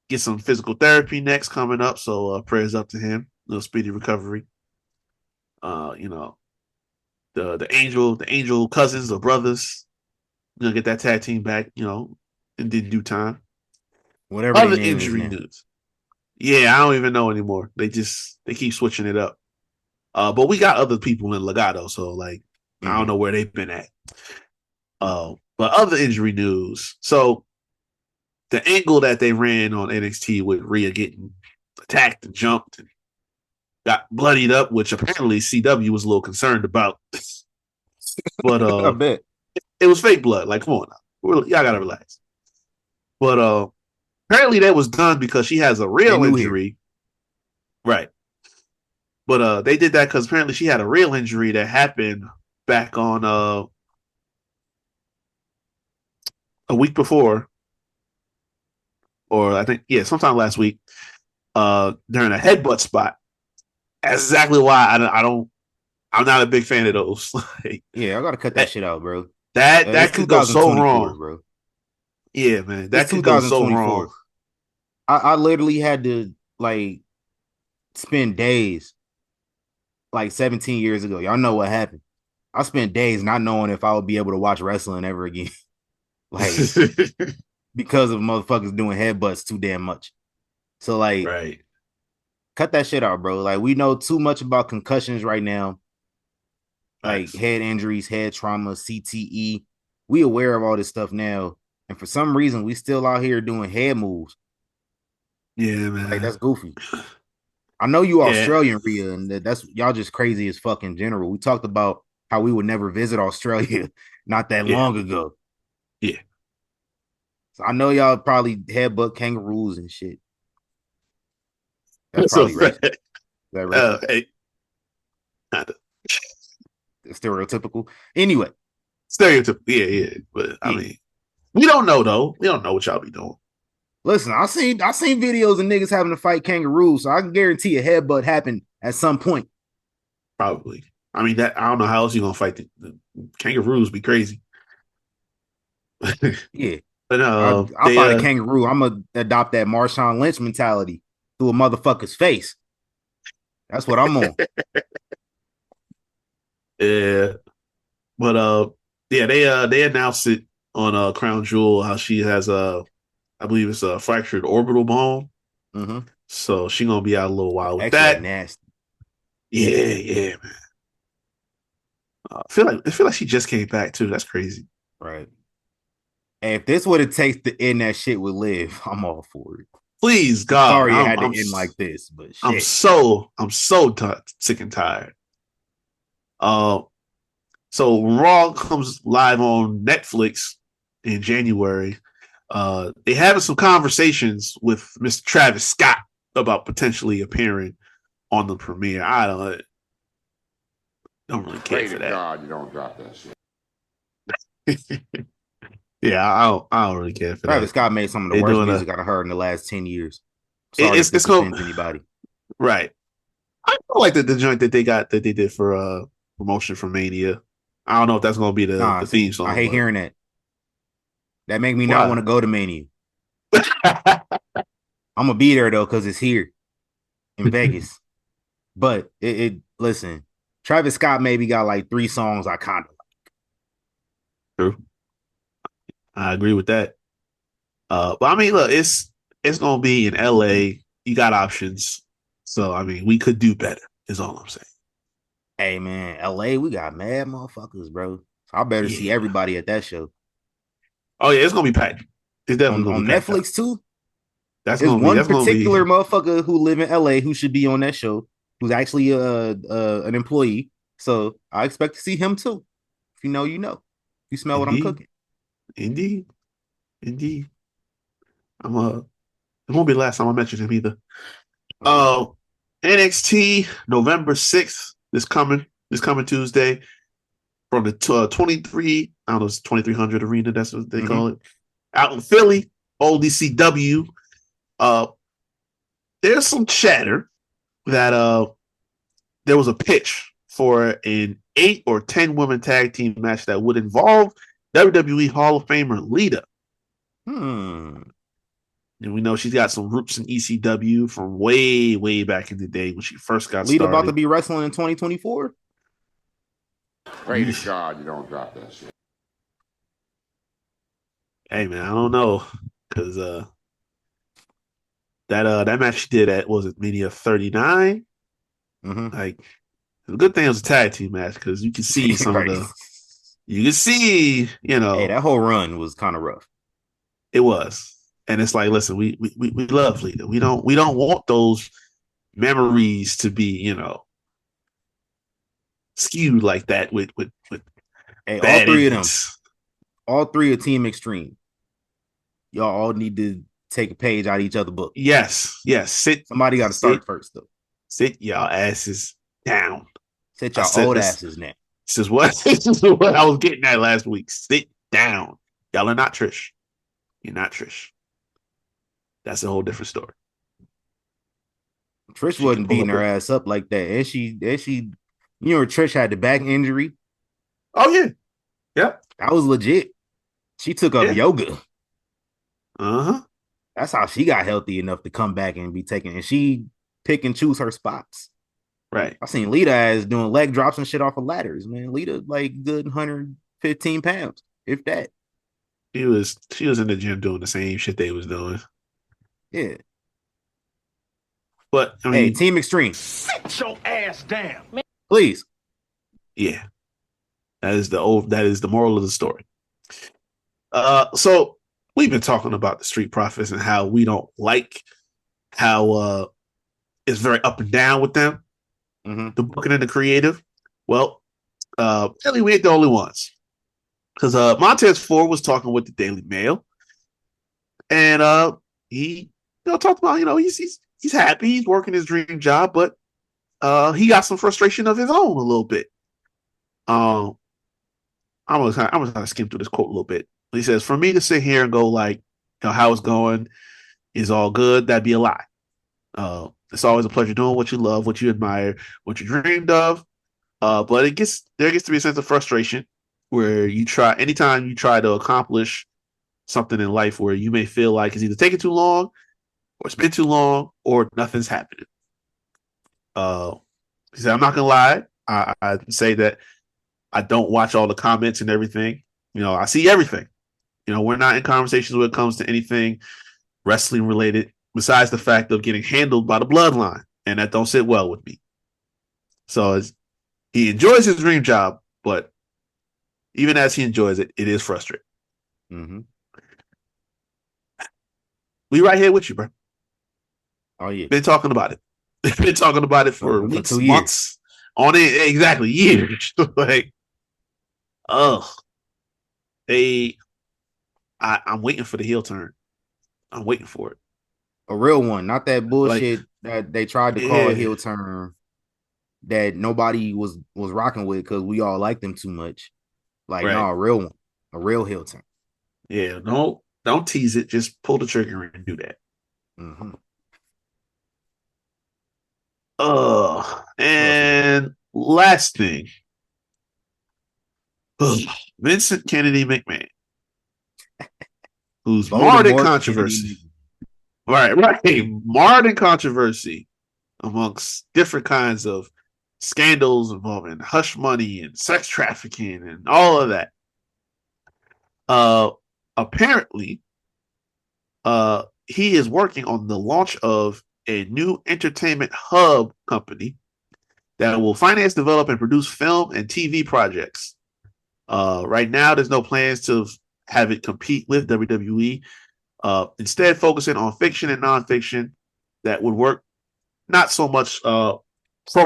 get some physical therapy next coming up. So prayers up to him. A little speedy recovery. The Angel cousins or brothers, gonna get that tag team back, in due time. Whatever other injury news. Yeah, I don't even know anymore. They keep switching it up. But we got other people in Legato, so I don't know where they've been at. But other injury news. So the angle that they ran on NXT with Rhea getting attacked and jumped and got bloodied up, which apparently CW was a little concerned about. But I bet it was fake blood. Like, come on now. Y'all gotta relax. But apparently that was done because she has a real injury. Right. But they did that because apparently she had a real injury that happened back on a week before. Or I think, sometime last week, during a headbutt spot. That's exactly why I'm not a big fan of those. I gotta cut that shit out, bro. That could go so wrong, bro. Yeah, man, that could go so wrong. I literally had to spend days 17 years ago. Y'all know what happened. I spent days not knowing if I would be able to watch wrestling ever again. Because of motherfuckers doing headbutts too damn much. So right. Cut that shit out, bro. We know too much about concussions right now. Head injuries, head trauma, CTE. We aware of all this stuff now. And for some reason, we still out here doing head moves. Yeah, man. That's goofy. I know you Australian, Rhea, and that's y'all just crazy as fuck in general. We talked about how we would never visit Australia not that long ago. Yeah. So I know y'all probably headbutt kangaroos and shit. That's probably racist. Is that racist? Hey. Stereotypical. Anyway. Stereotypical. Yeah. But I mean, we don't know though. We don't know what y'all be doing. Listen, I seen videos of niggas having to fight kangaroos, so I can guarantee a headbutt happened at some point. Probably. I mean, I don't know how else you gonna fight the kangaroos. Be crazy. Yeah. But I'll fight a kangaroo. I'm gonna adopt that Marshawn Lynch mentality through a motherfucker's face. That's what I'm on. Yeah. But Yeah, they announced it on Crown Jewel how she has I believe it's a fractured orbital bone. Mm-hmm. So she gonna be out a little while with X-ray that. nasty. Yeah, man. I feel like she just came back too. That's crazy. Right. And if this what it takes to end that shit with Liv, I'm all for it. Please, I'm God, sorry it had to end like this, but shit. I'm so sick and tired. Uh, so Raw comes live on Netflix in January. They having some conversations with Mr. Travis Scott about potentially appearing on the premiere. I don't really care for that. God, you don't drop that shit. Yeah, I don't really care for Travis that. Scott made some of the They worst doing music I've heard in the last 10 years. Sorry if this offends anybody. Right. I like the joint that they did for promotion for Mania. I don't know if that's gonna be the theme song. I hate hearing that. That make me Why? not want to go to Mania. I'm gonna be there though, because it's here in Vegas. But listen, Travis Scott maybe got like 3 songs I kind of like. True. I agree with that. But I mean, look, it's gonna be in LA. You got options. So I mean, we could do better, is all I'm saying. Hey man, LA, we got mad motherfuckers, bro. So I better see everybody at that show. Oh yeah, it's gonna be packed. It's definitely on gonna be packed Netflix out. too. That's There's one gonna be particular motherfucker who live in LA who should be on that show, who's actually an employee. So I expect to see him too. If you know, you know. You smell what I'm cooking. Indeed. It won't be the last time I mention him either. NXT November 6th, this coming Tuesday from the 23, I don't know, it's 2300 Arena, that's what they call it. Out in Philly, old ECW. There's some chatter that there was a pitch for an 8 or 10 women tag team match that would involve WWE Hall of Famer Lita. And we know she's got some roots in ECW from way, way back in the day when she first got Lita started. about to be wrestling in 2024? Pray to God you don't drop that shit. Hey man, I don't know, because that match she did at, was it Mania 39? Like, the good thing it was a tag team match, because you can see some of the, you can see, you know, hey, that whole run was kind of rough. It was. And it's like, listen, we love Lita. We don't want those memories to be, you know, skewed like that with hey, bad all three endings. of them, all 3 of Team Extreme. Y'all all need to take a page out of each other's book. Yes. Somebody got to start first though. Sit y'all asses down. Sit y'all old asses now. This is what I was getting at last week. Sit down. Y'all are not Trish. You're not Trish. That's a whole different story. Trish wasn't beating her ass up like that. And she, you know, Trish had the back injury. Oh yeah. Yep. That was legit. She took up yoga. That's how she got healthy enough to come back and be taken. And she pick and choose her spots. Right. I seen Lita as doing leg drops and shit off of ladders, man. Lita like good 115 pounds, if that. She was in the gym doing the same shit they was doing. Yeah. But I mean, hey, Team Extreme, sit your ass down, please. Yeah, that is the moral of the story. So we've been talking about the Street Profits and how we don't like how it's very up and down with them, the booking and the creative. Well, really, we ain't the only ones, because Montez Ford was talking with the Daily Mail, and he talked about he's happy, he's working his dream job, but he got some frustration of his own a little bit. I'm gonna skim through this quote a little bit. He says, "For me to sit here and go like, how it's going is all good, that'd be a lie. It's always a pleasure doing what you love, what you admire, what you dreamed of. But there gets to be a sense of frustration where anytime you try to accomplish something in life where you may feel like it's either taking too long, or it's been too long, or nothing's happening." He said, "I'm not gonna lie. I say that I don't watch all the comments and everything. I see everything. We're not in conversations when it comes to anything wrestling related, besides the fact of getting handled by the bloodline, and that don't sit well with me. So he enjoys his dream job, but even as he enjoys it, it is frustrating. Mm-hmm. We right here with you, bro. Oh yeah, been talking about it. Been talking about it for weeks, months, on it exactly years. Like, I'm waiting for the heel turn. I'm waiting for it. A real one, not that bullshit that they tried to call a heel turn that nobody was rocking with because we all liked them too much. Like, no, a real one, a real heel turn. Yeah, don't tease it. Just pull the trigger and do that. Mm-hmm. And last thing, Vincent Kennedy McMahon, who's marred in controversy. Right, marred in controversy amongst different kinds of scandals involving hush money and sex trafficking and all of that. Apparently, he is working on the launch of a new entertainment hub company that will finance, develop, and produce film and TV projects. Right now, there's no plans to have it compete with WWE. Instead, focusing on fiction and nonfiction that would work, not so much pro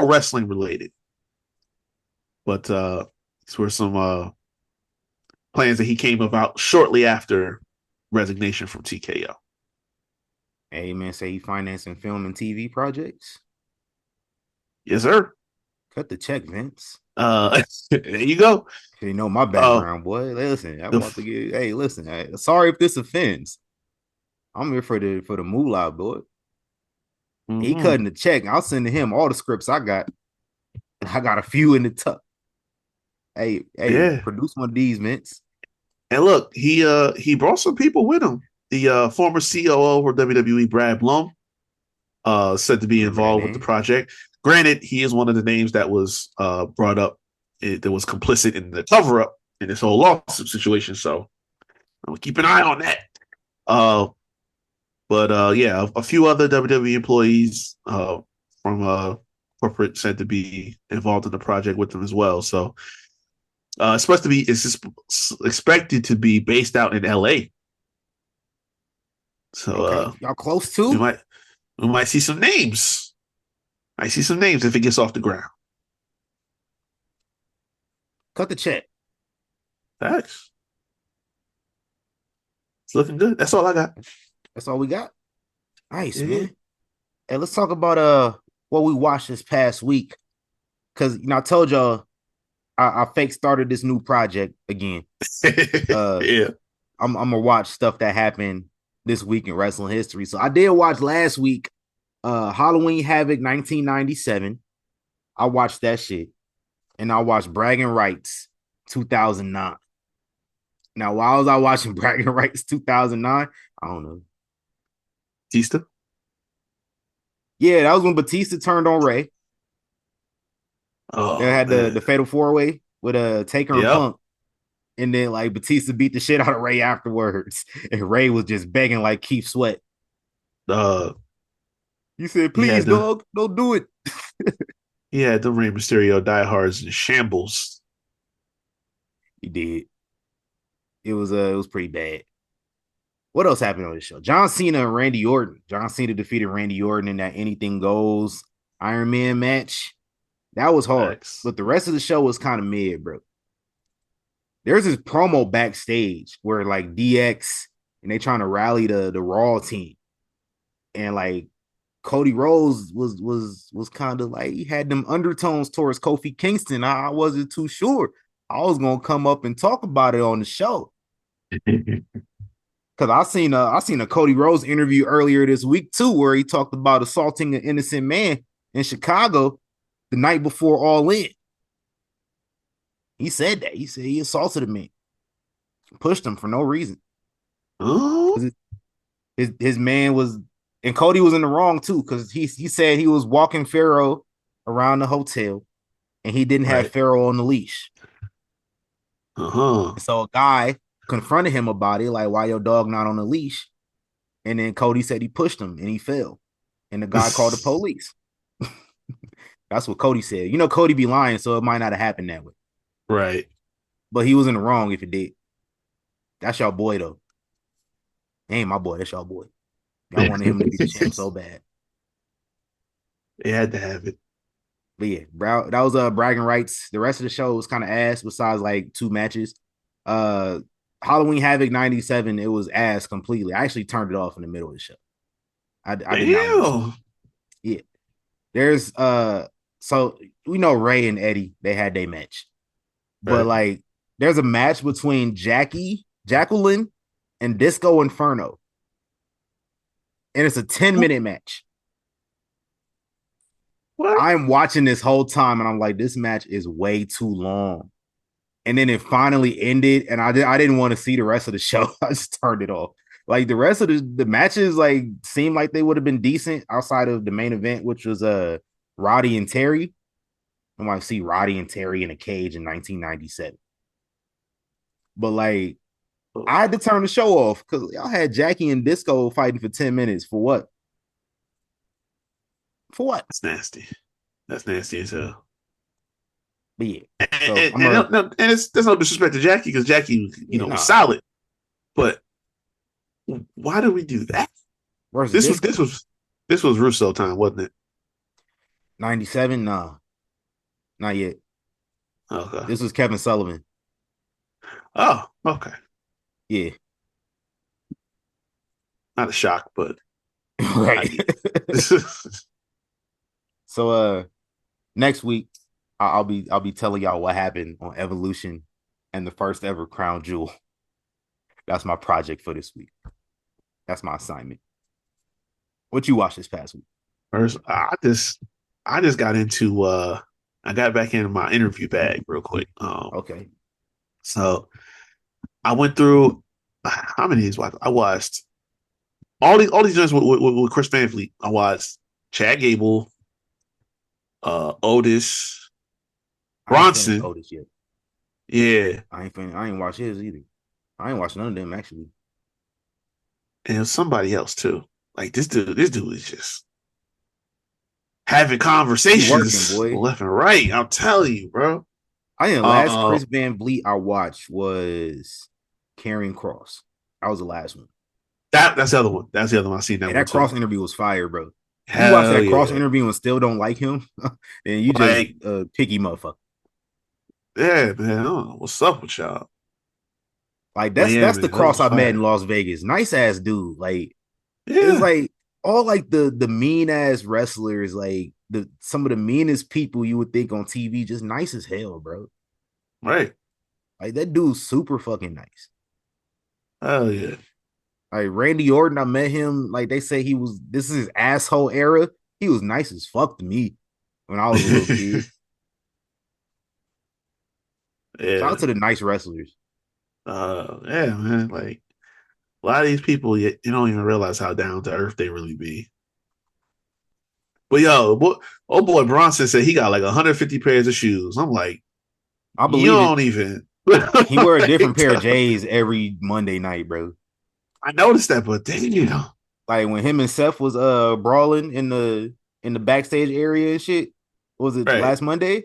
wrestling related, but these were some plans that he came about shortly after resignation from TKO. Hey man, say he financing film and TV projects. Yes, sir. Cut the check, Vince. There you go. You know my background, boy. Listen, I'm about to get. Hey, listen. Sorry if this offends. I'm here for the moolah, boy. Mm-hmm. He cutting the check. I'll send to him all the scripts I got. I got a few in the tuck. Hey, produce one of these, Vince. And look, he brought some people with him. The former COO for WWE, Brad Blum, said to be involved with the project. Granted, he is one of the names that was brought up that was complicit in the cover-up in this whole lawsuit situation. So I'm gonna keep an eye on that. But a few other WWE employees from corporate said to be involved in the project with them as well. So it's expected to be based out in LA. So y'all close too? We might see some names. I see some names if it gets off the ground. Cut the check. Thanks. It's looking good. That's all I got. That's all we got. Nice, man. Hey, let's talk about what we watched this past week. Cause I told y'all I fake started this new project again. I'm gonna watch stuff that happened this week in wrestling history. So I did watch last week Halloween Havoc 1997. I watched that shit. And I watched Bragging Rights 2009. Now, why was I watching Bragging Rights 2009? I don't know. Batista? Yeah, that was when Batista turned on Ray. They had the Fatal 4-Way with Taker and Punk. And then like Batista beat the shit out of Ray afterwards. And Ray was just begging like Keith Sweat. You said, please, dog, don't do it. He had the Rey Mysterio diehards in shambles. He did. It was pretty bad. What else happened on this show? John Cena and Randy Orton. John Cena defeated Randy Orton in that Anything Goes Iron Man match. That was hard. But the rest of the show was kind of mid, bro. There's this promo backstage where like DX and they trying to rally the Raw team. And like Cody Rhodes was kind of like he had them undertones towards Kofi Kingston. I wasn't too sure. I was gonna come up and talk about it on the show. Cause I seen a Cody Rhodes interview earlier this week too, where he talked about assaulting an innocent man in Chicago the night before All In. He said that. He said he assaulted a man, pushed him for no reason. Oh, his man was, and Cody was in the wrong too, because he said he was walking Pharaoh around the hotel, and he didn't have Pharaoh on the leash. Uh-huh. So a guy confronted him about it, like, why your dog not on the leash? And then Cody said he pushed him and he fell. And the guy called the police. That's what Cody said. You know, Cody be lying, so it might not have happened that way. Right. But he was in the wrong if it did. That's y'all boy, though. Ain't my boy. That's y'all boy. Y'all wanted him to be the champ so bad. They had to have it. But yeah, that was bragging rights. The rest of the show was kind of ass besides like 2 matches. Halloween Havoc 97, it was ass completely. I actually turned it off in the middle of the show. I did not want to. Yeah. There's so we know Ray and Eddie, they had their match. But like there's a match between Jacqueline, and Disco Inferno. And it's a 10-minute match. What? I'm watching this whole time and I'm like, this match is way too long. And then it finally ended, and I didn't want to see the rest of the show. I just turned it off. Like the rest of the matches, like seemed like they would have been decent outside of the main event, which was Roddy and Terry. I want to see Roddy and Terry in a cage in 1997. But like, I had to turn the show off because y'all had Jackie and Disco fighting for 10 minutes. For what? For what? That's nasty. That's nasty as hell. But yeah. So there's no disrespect to Jackie because Jackie, was solid. But why did we do that? This was Russo time, wasn't it? 97? Nah. Not yet. Okay. This was Kevin Sullivan. Oh, okay. Yeah. Not a shock, but right. So next week I'll be telling y'all what happened on Evolution and the first ever Crown Jewel. That's my project for this week. That's my assignment. What you watched this past week? First, I just got into I got back into my interview bag real quick. Okay. So I went through how many of these I watched all these joints with Chris Van Vliet. I watched Chad Gable, Otis, Bronson. Otis yet. Yeah. I ain't watched his either. I ain't watched none of them actually. And somebody else too. Like this dude is just having conversations left and right. I'm telling you, bro. I think the last Chris Van Vliet I watched was Karrion Kross. That was the last one. That's the other one. That's the other one. I seen that. That Cross interview was fire, bro. Hell you watch that Cross interview and still don't like him, then you just picky motherfucker. Yeah, man. What's up with y'all? Like that's the Cross I met in Las Vegas. Nice ass dude. Like it's like all like the mean ass wrestlers, like some of the meanest people you would think on TV, just nice as hell, bro. Right. Like that dude's super fucking nice. Oh yeah. Like Randy Orton, I met him. Like they say this is his asshole era. He was nice as fuck to me when I was a little kid. Yeah. Shout out to the nice wrestlers. Yeah, man. Like a lot of these people, you don't even realize how down to earth they really be. But old boy Bronson said he got like 150 pairs of shoes. I'm like, I believe you don't even. He wear a different pair of J's every Monday night, bro. I noticed that, but damn, like when him and Seth was brawling in the backstage area and shit. Was it last Monday?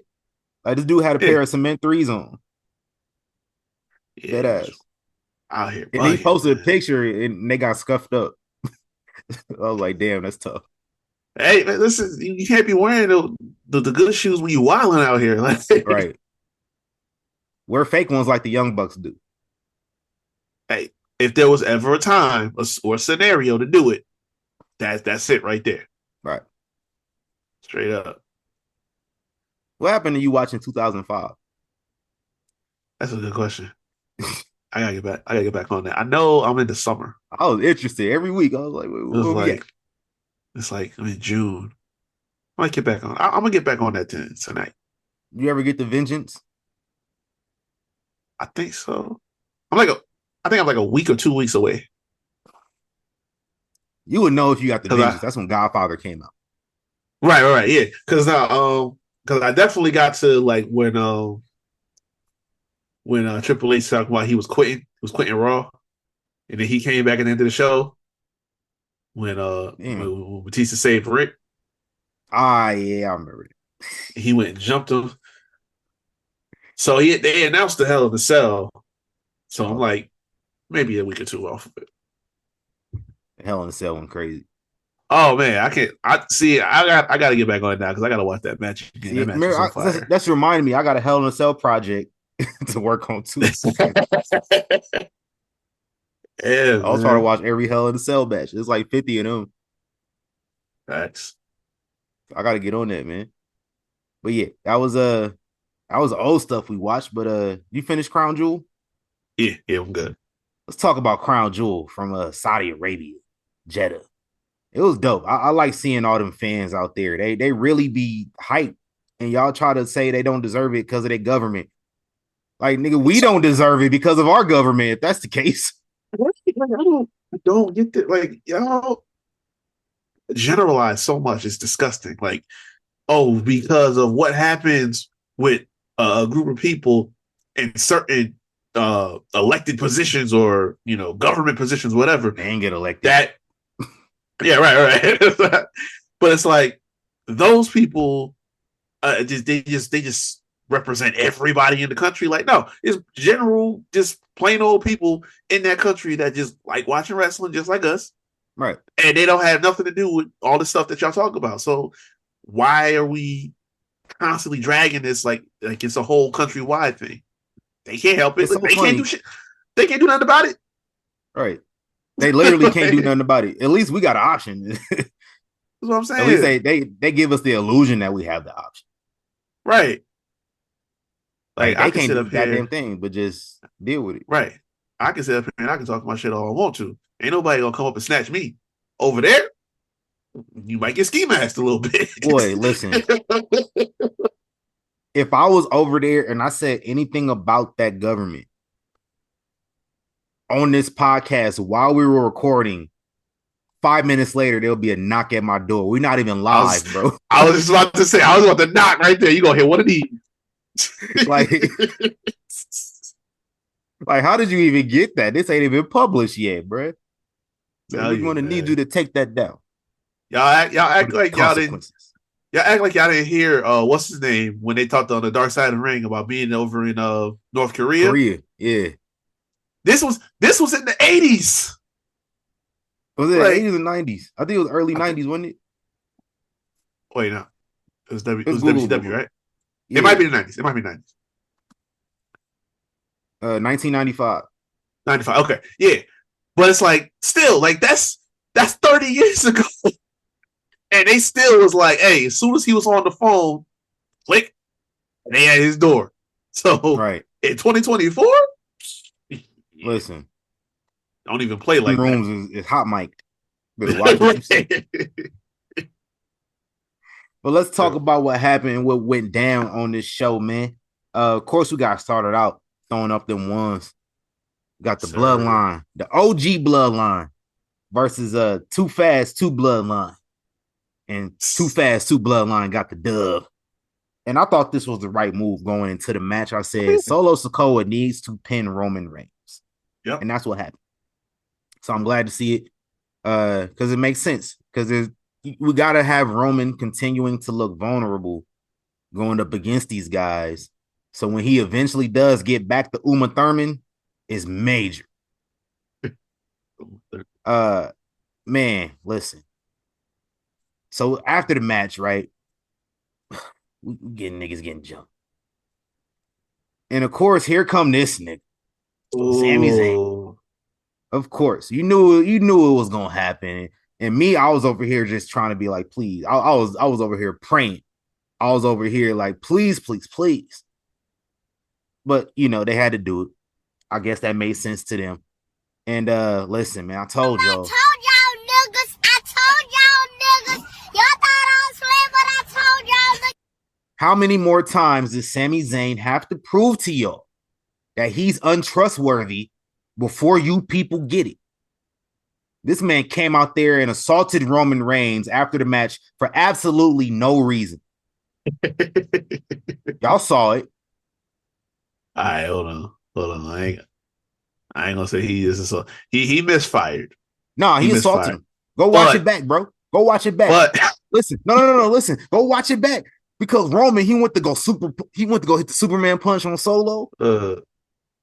Like this dude had a pair of cement 3s on. Yeah, that ass out here. And he posted a picture and they got scuffed up. I was like, damn, that's tough. Hey, man, listen, you can't be wearing the good shoes when you wilding out here. Right. Wear fake ones like the Young Bucks do. Hey, if there was ever a time or a scenario to do it, that's it right there. Right. Straight up. What happened to you watching 2005? That's a good question. I gotta get back on that. I know I'm in the summer. I was interested every week. I was like, it's like I'm in June. I might get back on. I'm gonna get back on that tonight. You ever get the Vengeance? I think so. I think I'm like a week or 2 weeks away. You would know if you got the Vengeance. That's when Godfather came out. Right, yeah. Because I definitely got to like when when Triple H talked about he was quitting Raw, and then he came back at the end of the show when Batista saved Rick. Ah, yeah, I remember it. He went and jumped him. So they announced the Hell in a Cell. So I'm like, maybe a week or two off of it. Hell in a Cell went crazy. Oh man, I can't. I got to get back on it now because I got to watch that match again. See, that match was so fire. That's reminding me. I got a Hell in a Cell project to work on too. Yeah, I'll try to watch every Hell in a Cell match. It's like 50 of them. Facts. I got to get on that, man. But yeah, that was old stuff we watched. But you finished Crown Jewel? Yeah, I'm good. Let's talk about Crown Jewel from Saudi Arabia, Jeddah. It was dope. I like seeing all them fans out there. They really be hyped, and y'all try to say they don't deserve it because of their government. Like, nigga, we don't deserve it because of our government. If that's the case, I don't get that. Like, y'all generalize so much. It's disgusting. Like, oh, because of what happens with a group of people in certain elected positions or government positions, whatever. They ain't get elected. Yeah, right. But it's like those people they just represent everybody in the country. Like, no, it's general, just plain old people in that country that just like watching wrestling, just like us, right? And they don't have nothing to do with all the stuff that y'all talk about. So why are we constantly dragging this like it's a whole countrywide thing? They can't help it. So they can't do shit. They can't do nothing about it. Right. They literally can't do nothing about it. At least we got an option. That's what I'm saying. At least they give us the illusion that we have the option. Right. Like they can't do that damn thing, but just deal with it. Right. I can sit up here and I can talk my shit all I want to. Ain't nobody gonna come up and snatch me. Over there, you might get ski masked a little bit. Boy, listen. If I was over there and I said anything about that government on this podcast while we were recording, 5 minutes later, there'll be a knock at my door. We're not even live, bro. I was just about to say, I was about to knock right there. You're gonna hear one of these. like, how did you even get that? This ain't even published yet, bro. We're gonna need you to take that down. Y'all act like y'all didn't. Y'all act like y'all didn't hear what's his name when they talked on the Dark Side of the Ring about being over in North Korea. Yeah. This was in the 80s. Was it 80s or 90s? I think it was early 90s, wasn't it? Wait, no. It was WCW, right? Yeah. It might be the 90s. It might be 90s. 1995. 95. Okay. Yeah. But it's like still like that's 30 years ago. And they still was like, hey, as soon as he was on the phone, click, they at his door. So right in 2024, listen, don't even play like rooms is hot mic'd. Better watch what you say. But let's talk about what happened and what went down on this show, man. Of course, we got started out throwing up them ones. Got the bloodline, the OG bloodline versus Too Fast, Too Bloodline. And Too Fast, Too Bloodline got the dub. And I thought this was the right move going into the match. I said Solo Sikoa needs to pin Roman Reigns. Yep. And that's what happened. So I'm glad to see it because it makes sense. Because we got to have Roman continuing to look vulnerable going up against these guys. So when he eventually does get back to Uma Thurman, it's major. Man, listen. So after the match, right, we getting niggas getting jumped. And of course, here come this nigga. Sami Zayn. Of course. You knew it was gonna happen. And me, I was over here just trying to be like, please. I was over here praying. I was over here like, please, please, please. But they had to do it. I guess that made sense to them. And listen, man, I told y'all. How many more times does Sami Zayn have to prove to y'all that he's untrustworthy before you people get it? This man came out there and assaulted Roman Reigns after the match for absolutely no reason. Y'all saw it. All right, hold on. Hold on, I ain't gonna say he is. He misfired. No, he assaulted misfired. him. Go watch it back, bro. Go watch it back. But listen, no. Listen, go watch it back because Roman he went to go hit the Superman punch on Solo.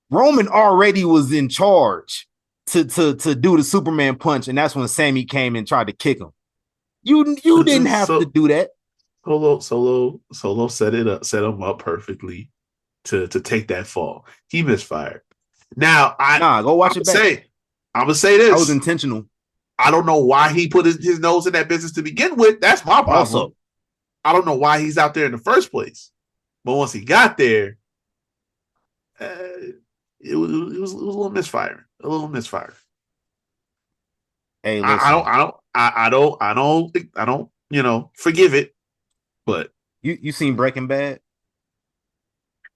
Roman already was in charge to do the Superman punch, and that's when Sammy came and tried to kick him. You didn't have to do that. Solo set him up perfectly to take that fall. He misfired. Now go watch it back. I'm gonna say this. That was intentional. I don't know why he put his nose in that business to begin with. That's my problem. Also, I don't know why he's out there in the first place. But once he got there, it was a little misfire. A little misfire. Hey, listen. I don't, forgive it. But you seen Breaking Bad?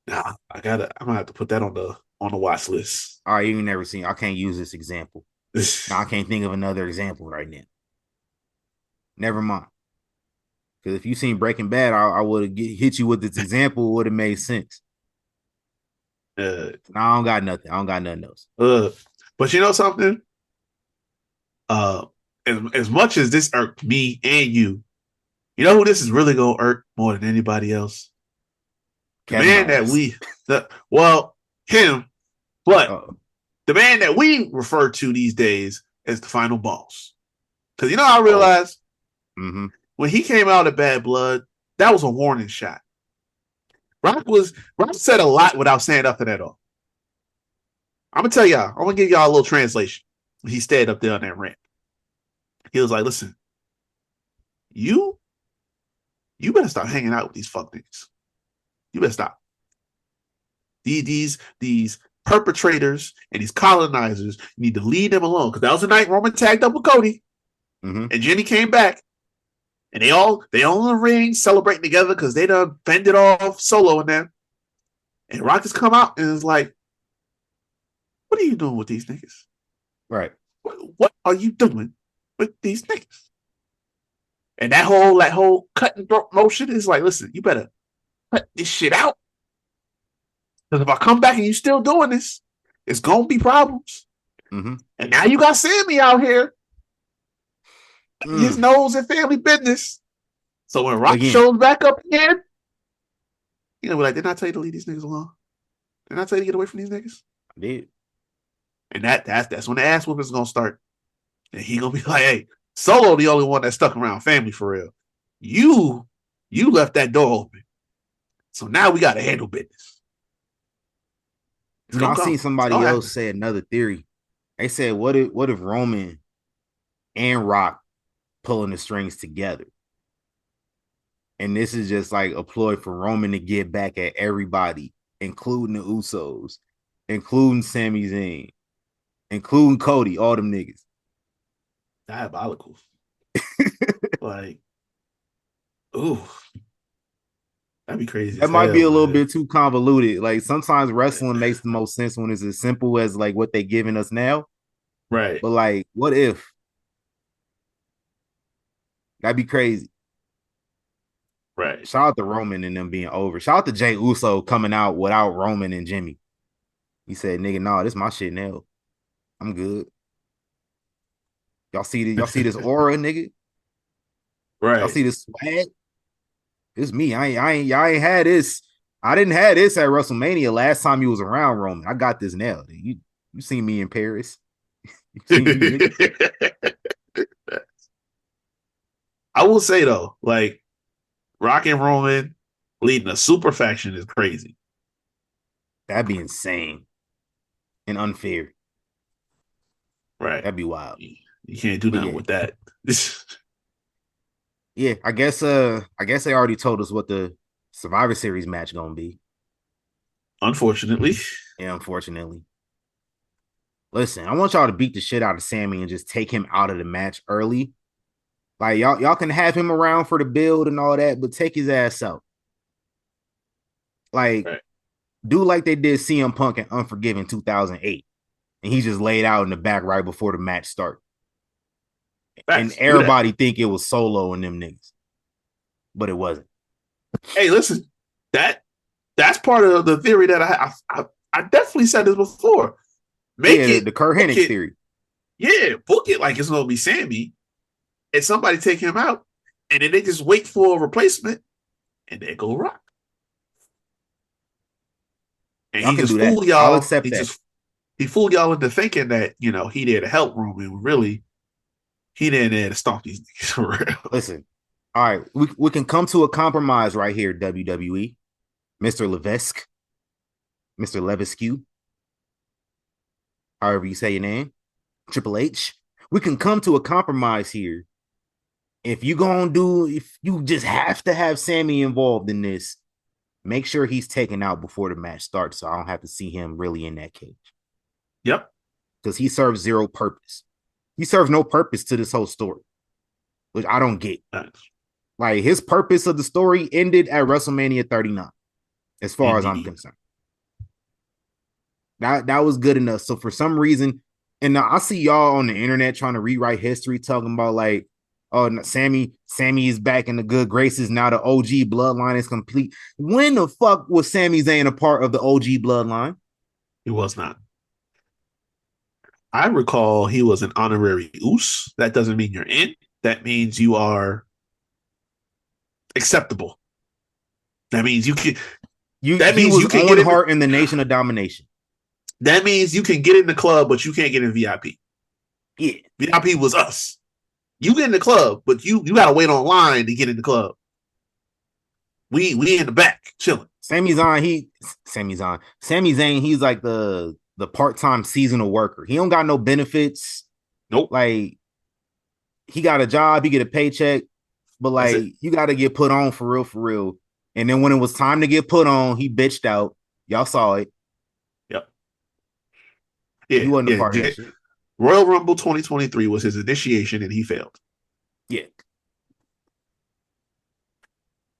Nah, I'm gonna have to put that on the watch list. All right, you never seen. I can't use this example. I can't think of another example right now. Never mind. Because if you seen Breaking Bad, I would have hit you with this example. Would have made sense. I don't got nothing. I don't got nothing else. But you know something? As much as this irked me and you know who this is really gonna irk more than anybody else? The man that him, but the man that we refer to these days as the final boss. Because I realized when he came out of Bad Blood, that was a warning shot. Rock said a lot without saying nothing at all. I'm gonna tell y'all. I'm gonna give y'all a little translation. He stayed up there on that rant. He was like, "Listen, you better stop hanging out with these fuck niggas. You better stop. These perpetrators and these colonizers, you need to leave them alone." Because that was the night Roman tagged up with Cody, and Jenny came back, and they all in the ring celebrating together because they done fended off Solo and them. And Rock has come out and is like, "What are you doing with these niggas? Right? What are you doing with these niggas?" And that whole cut and throat motion is like, "Listen, you better cut this shit out. Because if I come back and you still doing this, it's gonna be problems." And now you got Sammy out here, his nose in family business. So when Rock shows back up again, we're like, "Didn't I tell you to leave these niggas alone? Didn't I tell you to get away from these niggas?" I did. And that's when the ass whooping is gonna start. And he gonna be like, "Hey, Solo the only one that stuck around family for real. You left that door open. So now we gotta handle business." I seen somebody else say another theory. They said, what if Roman and Rock pulling the strings together? And this is just like a ploy for Roman to get back at everybody, including the Usos, including Sami Zayn, including Cody, all them niggas. Diabolical. Like, ooh. That'd be crazy. That might be a little bit too convoluted. Like sometimes wrestling makes the most sense when it's as simple as like what they're giving us now. Right. But like, what if? That'd be crazy. Right. Shout out to Roman and them being over. Shout out to Jey Uso coming out without Roman and Jimmy. He said, "Nigga, nah, this my shit now. I'm good." Y'all see this aura, nigga? Right. Y'all see this swag? It's me. I ain't had this. I didn't have this at WrestleMania last time you was around, Roman. I got this now. You seen me in Paris. I will say though, like Rock and Roman leading a super faction is crazy. That'd be insane and unfair. Right. That'd be wild. You can't do nothing with that. Yeah, I guess they already told us what the Survivor Series match gonna be. Unfortunately. Yeah, unfortunately. Listen, I want y'all to beat the shit out of Sammy and just take him out of the match early. Like y'all can have him around for the build and all that, but take his ass out. Like, do like they did CM Punk in Unforgiven 2008, and he just laid out in the back right before the match started. And everybody think it was Solo and them niggas, but it wasn't. Hey, listen, that's part of the theory that I I definitely said this before. Make it the Kurt Hennig theory. Yeah, book it like it's gonna be Sammy, and somebody take him out, and then they just wait for a replacement, and they go Rock. And Y'all he can just do that. fooled y'all. I'll accept that. He fooled y'all into thinking that he there to help Roman. And really, he didn't there to stomp these niggas for real. Listen, all right, we can come to a compromise right here, WWE. Mr. Levesque, Mr. Levesque, however you say your name, Triple H. We can come to a compromise here. If you just have to have Sammy involved in this, make sure he's taken out before the match starts, so I don't have to see him really in that cage. Yep. Because he serves zero purpose. He serves no purpose to this whole story, which I don't get. Nice. Like, his purpose of the story ended at WrestleMania 39, as far as I'm concerned. That was good enough. So for some reason, and now I see y'all on the internet trying to rewrite history, talking about like, oh, Sammy is back in the good graces. Now the OG bloodline is complete. When the fuck was Sami Zayn a part of the OG bloodline? He was not. I recall he was an honorary Uce. That doesn't mean you're in. That means you are acceptable. That means you can. That means you can get Owen Hart in the Nation of Domination. That means you can get in the club, but you can't get in VIP. Yeah, VIP was us. You get in the club, but you gotta wait online to get in the club. We in the back chilling. Sami Zayn, he's like the part-time seasonal worker. He don't got no benefits. Nope. Like, he got a job, he get a paycheck, but like, you got to get put on for real. And then when it was time to get put on, he bitched out. Y'all saw it. Yep. Yeah, he wasn't a part of that shit. Royal Rumble 2023 was his initiation, and he failed. Yeah.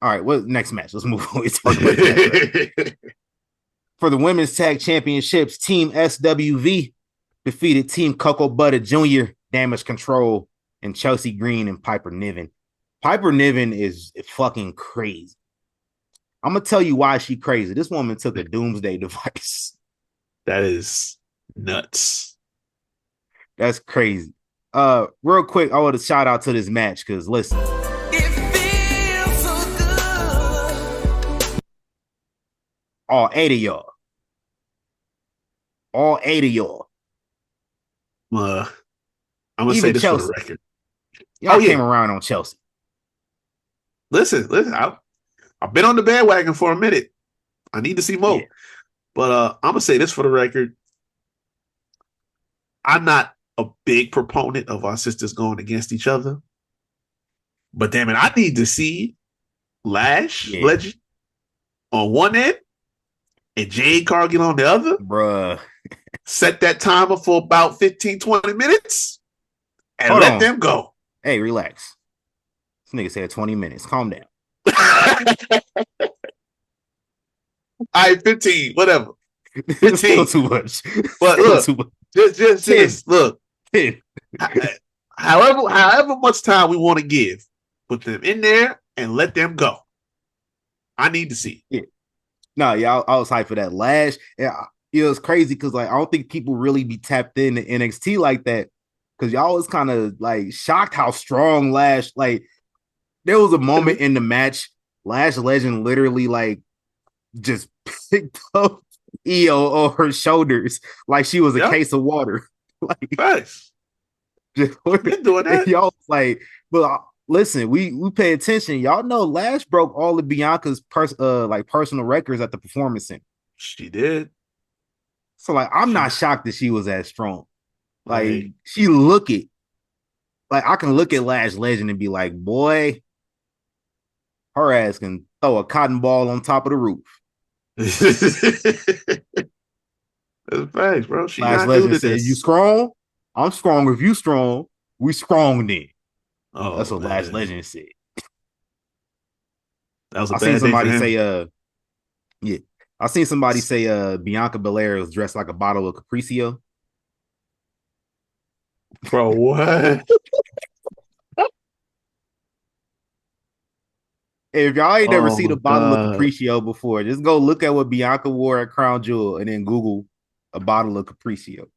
All right, what next match? Let's move on. Let's talk about that. For the women's tag championships, Team SWV defeated Team Cocoa Butter Jr., Damage Control, and Chelsea Green and Piper Niven. Piper Niven is fucking crazy. I'm going to tell you why she crazy. This woman took a doomsday device. That is nuts. That's crazy. Real quick, I want to shout out to this match because listen. It feels so good. All 8 of y'all. I'm gonna say this Chelsea. For the record. Y'all came around on Chelsea. Listen. I've been on the bandwagon for a minute. I need to see more. Yeah. But I'm gonna say this for the record. I'm not a big proponent of our sisters going against each other. But damn it, I need to see Lash Legend on one end and Jade Cargill on the other. Bruh. Set that timer for about 15, 20 minutes and let them go. Hey, relax. This nigga said 20 minutes. Calm down. All right, 15, whatever. 15. Still too much. But look, just look. 10. However much time we want to give, put them in there and let them go. I need to see. Yeah. No, yeah, I was hyped for that. Lash. Yeah, it was crazy because like I don't think people really be tapped into NXT like that. Because y'all was kind of like shocked how strong Lash. Like, there was a moment in the match, Lash Legend literally like just picked up Io on her shoulders like she was a case of water. Like, nice. Just doing that. Y'all like, but listen, we pay attention. Y'all know Lash broke all of Bianca's personal records at the Performance Center. She did. So like, I'm not shocked that she was as strong. Like, she look it. Like, I can look at Lash Legend and be like, boy, her ass can throw a cotton ball on top of the roof. That's facts, bro. She Lash Legend said, "You strong? I'm strong. If you strong, we strong then." Oh, that's what Lash Legend said. That was a I seen somebody say, I seen somebody say Bianca Belair was dressed like a bottle of Capriccio. Bro, what? If y'all ain't never Oh seen my a bottle of god, Capriccio before, just go look at what Bianca wore at Crown Jewel and then Google a bottle of Capriccio.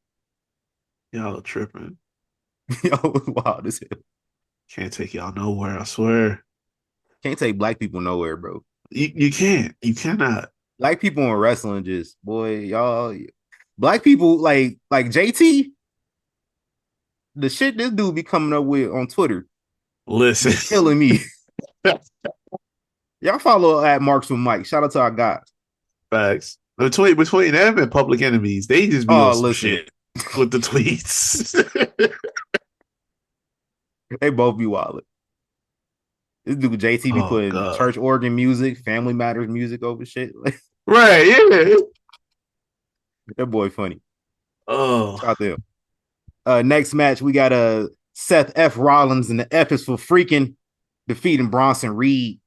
y'all are tripping. Yo, wow, this Can't take y'all nowhere. I swear. can't take black people nowhere, bro. You can't. You cannot. Black people in wrestling just boy, y'all. Black people like JT, the shit this dude be coming up with on Twitter Listen. be killing me. Y'all follow at Marks with Mike. Shout out to our guys. Facts. Between them and Public Enemies, they just be on Oh, some listen, shit with the tweets. they both be wild. This dude JT be Oh putting god. church organ music, Family Matters music over shit. Right, yeah. That boy funny. Oh. Shout out to him. Next match, we got Seth F. Rollins, and the F is for freaking defeating Bronson Reed.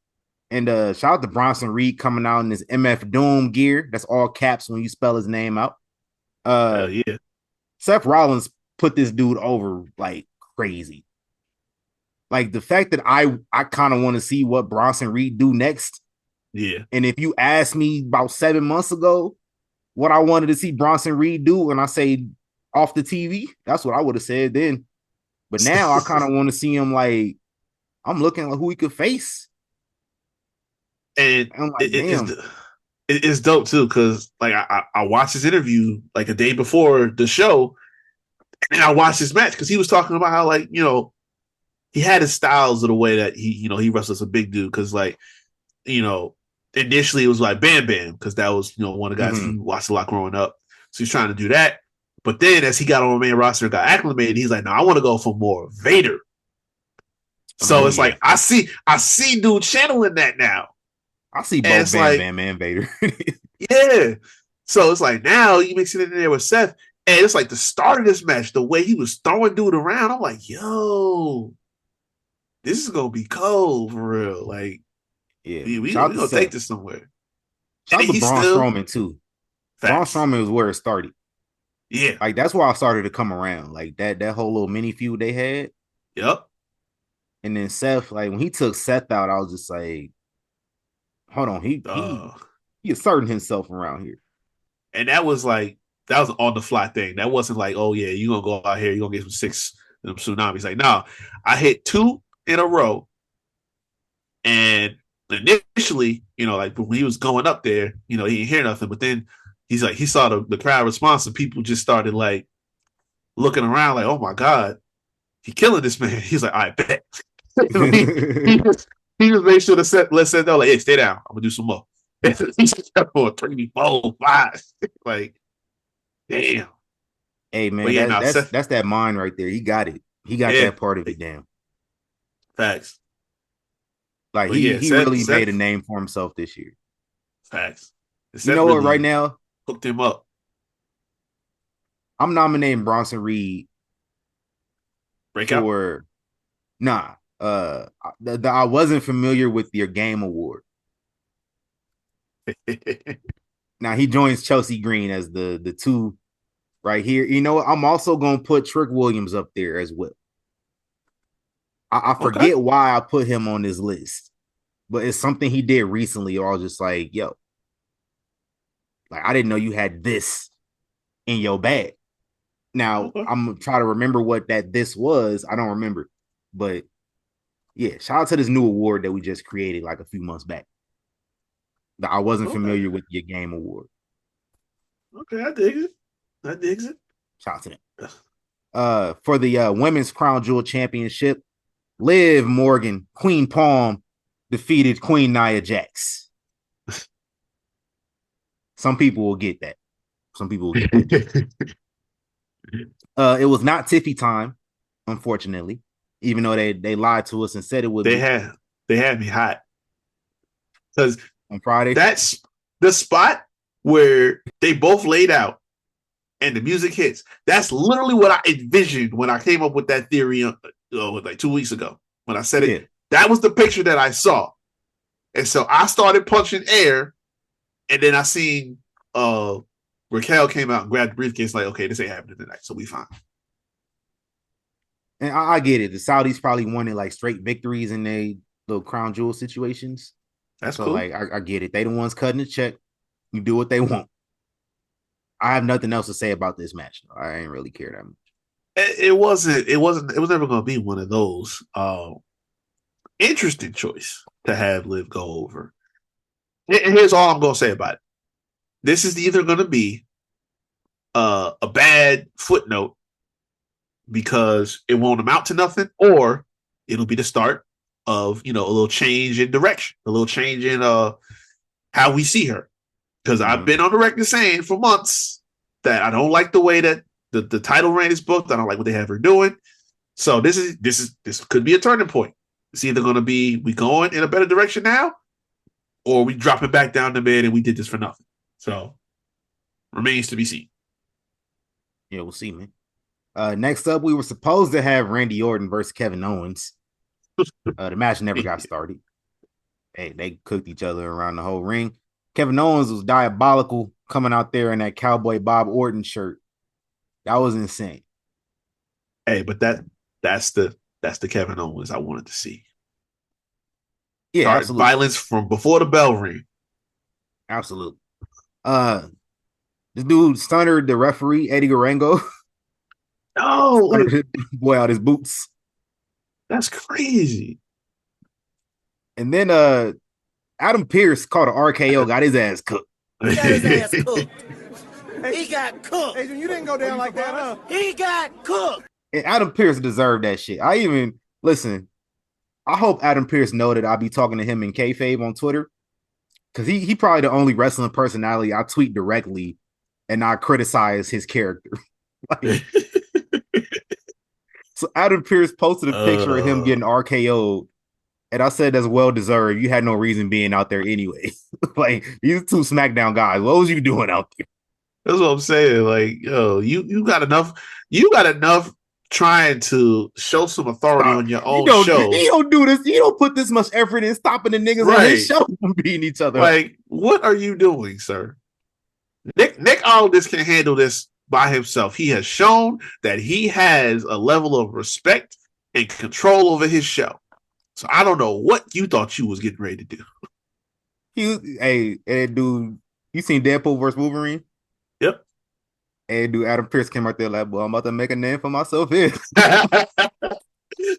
And shout out to Bronson Reed coming out in his MF Doom gear. That's all caps when you spell his name out. Hell yeah. Seth Rollins put this dude over like crazy. Like the fact that I kind of want to see what Bronson Reed do next. Yeah. And if you asked me about 7 months ago what I wanted to see Bronson Reed do, and I say off the TV, that's what I would have said then. But now I kind of want to see him like I'm looking at who he could face. And I'm like, damn. it's dope too, because like I watched his interview like a day before the show, and I watched his match because he was talking about how like, he had his styles of the way that he wrestles a big dude, because like, initially it was like Bam Bam, because that was one of the guys he watched a lot growing up. So he's trying to do that. But then as he got on the main roster and got acclimated, he's like, no, I want to go for more Vader. So it's like I see dude channeling that now. I see both Bam Bam and Vader. Yeah. So it's like now you mix it in there with Seth, and it's like the start of this match, the way he was throwing dude around, I'm like, yo, this is gonna be cold for real. Like, yeah, we gonna take this somewhere. Shout out to Braun Strowman too. Braun Strowman was where it started. Yeah, like that's why I started to come around. Like that whole little mini feud they had. Yep. And then Seth, like when he took Seth out, I was just like, hold on, he asserting himself around here. And that was on the fly thing. That wasn't like, oh yeah, you're gonna go out here, you're gonna get some 6 tsunamis. Like, no, I hit 2 in a row. And initially, like when he was going up there, he didn't hear nothing. But then he's like, he saw the crowd response, and people just started like looking around, like, oh my god, he killing this man. He's like, I bet. he just made sure to let Seth know, like, hey, stay down. I'm gonna do some more. He just kept going 3, 4, 5. Like, damn. Hey man, that's that mind right there. He got it. He got that part of it down. Facts. Like he really made a name for himself this year. Facts. You know what? Right now, hooked him up. I'm nominating Bronson Reed Breakout? for I wasn't familiar with your game award. Now he joins Chelsea Green as the 2 right here. You know what? I'm also gonna put Trick Williams up there as well. I forget why I put him on this list, but it's something he did recently. Or I was just like, yo, like I didn't know you had this in your bag. Now I'm gonna try to remember what this was. I don't remember, but yeah, shout out to this new award that we just created like a few months back. That I wasn't familiar with your game award. Okay, I dig it. Shout out to them. For the Women's Crown Jewel Championship, Liv Morgan, Queen Palm defeated Queen Nia Jax. Some people will get that. It was not Tiffy time, unfortunately, even though they lied to us and said it would be. They had me hot. Because on Friday, that's the spot where they both laid out and the music hits. That's literally what I envisioned when I came up with that theory like 2 weeks ago. When I said it, that was the picture that I saw. And so I started punching air, and then I seen Raquel came out and grabbed the briefcase, like, okay, this ain't happening tonight, so we fine. And I get it. The Saudis probably wanted like straight victories in their little Crown Jewel situations. That's So cool. like I get it. They the ones cutting the check. You do what they want. I have nothing else to say about this match. I ain't really care that much. It wasn't. It wasn't. It was never going to be one of those. Interesting choice to have Liv go over. And here's all I'm going to say about it. This is either going to be a bad footnote because it won't amount to nothing, or it'll be the start of, a little change in direction, a little change in how we see her. Because I've been on the record saying for months that I don't like the way that the title reign is booked. I don't like what they have her doing. So this could be a turning point. It's either going to be we going in a better direction now, or we drop it back down the mid and we did this for nothing. So remains to be seen. Yeah, we'll see, man. Next up, we were supposed to have Randy Orton versus Kevin Owens. The match never got started. Hey, they cooked each other around the whole ring. Kevin Owens was diabolical coming out there in that Cowboy Bob Orton shirt. That was insane. Hey, but that's the Kevin Owens I wanted to see. Yeah, Start absolutely. Violence from before the bell ring. Absolutely. This dude stunnered the referee, Eddie Guerrero. No, boy out his boots. That's crazy. And then Adam Pearce caught an RKO, got his ass cooked. He got his ass cooked. He got cooked. Adrian, you didn't go down like that, huh? He got cooked. And Adam Pearce deserved that shit. I hope Adam Pearce know that I'll be talking to him in kayfabe on Twitter. Because he probably the only wrestling personality I tweet directly and I criticize his character. So Adam Pearce posted a picture of him getting RKO'd. And I said that's well deserved. You had no reason being out there anyway. Like, these two SmackDown guys. What was you doing out there? That's what I'm saying. Like, yo, you got enough trying to show some authority on your own show. You don't do this. You don't put this much effort in stopping the niggas on his show from beating each other. Like, what are you doing, sir? Nick Aldis can handle this by himself. He has shown that he has a level of respect and control over his show. So I don't know what you thought you was getting ready to do. Dude, you seen Deadpool versus Wolverine? Yep. Hey, dude, Adam Pearce came out there like, well, I'm about to make a name for myself here.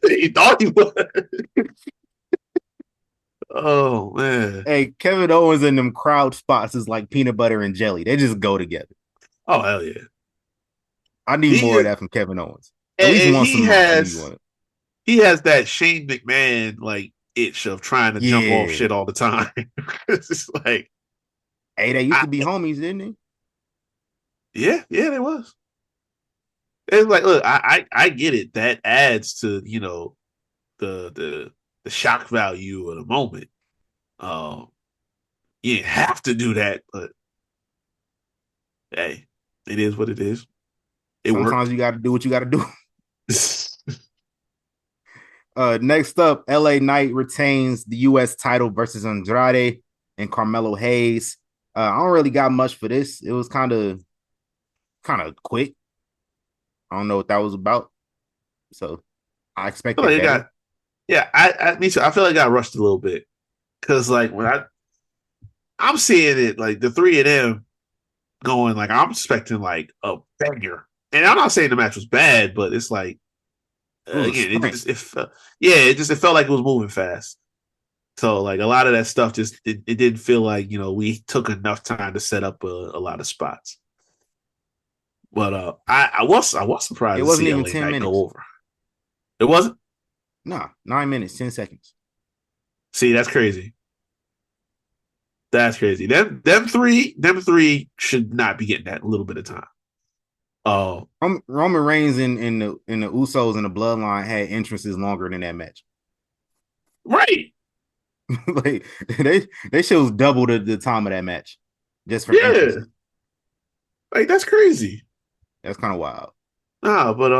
He thought he would. Oh, man. Hey, Kevin Owens in them crowd spots is like peanut butter and jelly. They just go together. Oh, hell yeah. I need more of that from Kevin Owens. At least once he has that Shane McMahon like itch of trying to jump off shit all the time. It's just like, hey, they used to be homies, didn't they? Yeah, they was. It's like, look, I get it. That adds to the shock value of the moment. You didn't have to do that, but hey, it is what it is. Sometimes you got to do what you got to do. Next up, LA Knight retains the U.S. title versus Andrade and Carmelo Hayes. I don't really got much for this. It was kind of quick. I don't know what that was about. So I expected that. Me too. I feel like I got rushed a little bit because like when I'm seeing it like the three of them going like I'm expecting like a banger, and I'm not saying the match was bad, but it's like again it felt like it was moving fast. So like a lot of that stuff just it didn't feel like we took enough time to set up a lot of spots. But I was surprised. It wasn't even 10 minutes. Go over. It wasn't. Nah, 9 minutes, 10 seconds. See, that's crazy. That's crazy. Them three should not be getting that little bit of time. Oh, Roman Reigns in the Usos and the Bloodline had entrances longer than that match. Right. Like they shows double the time of that match just for entrances. Like that's crazy. That's kind of wild. Nah, but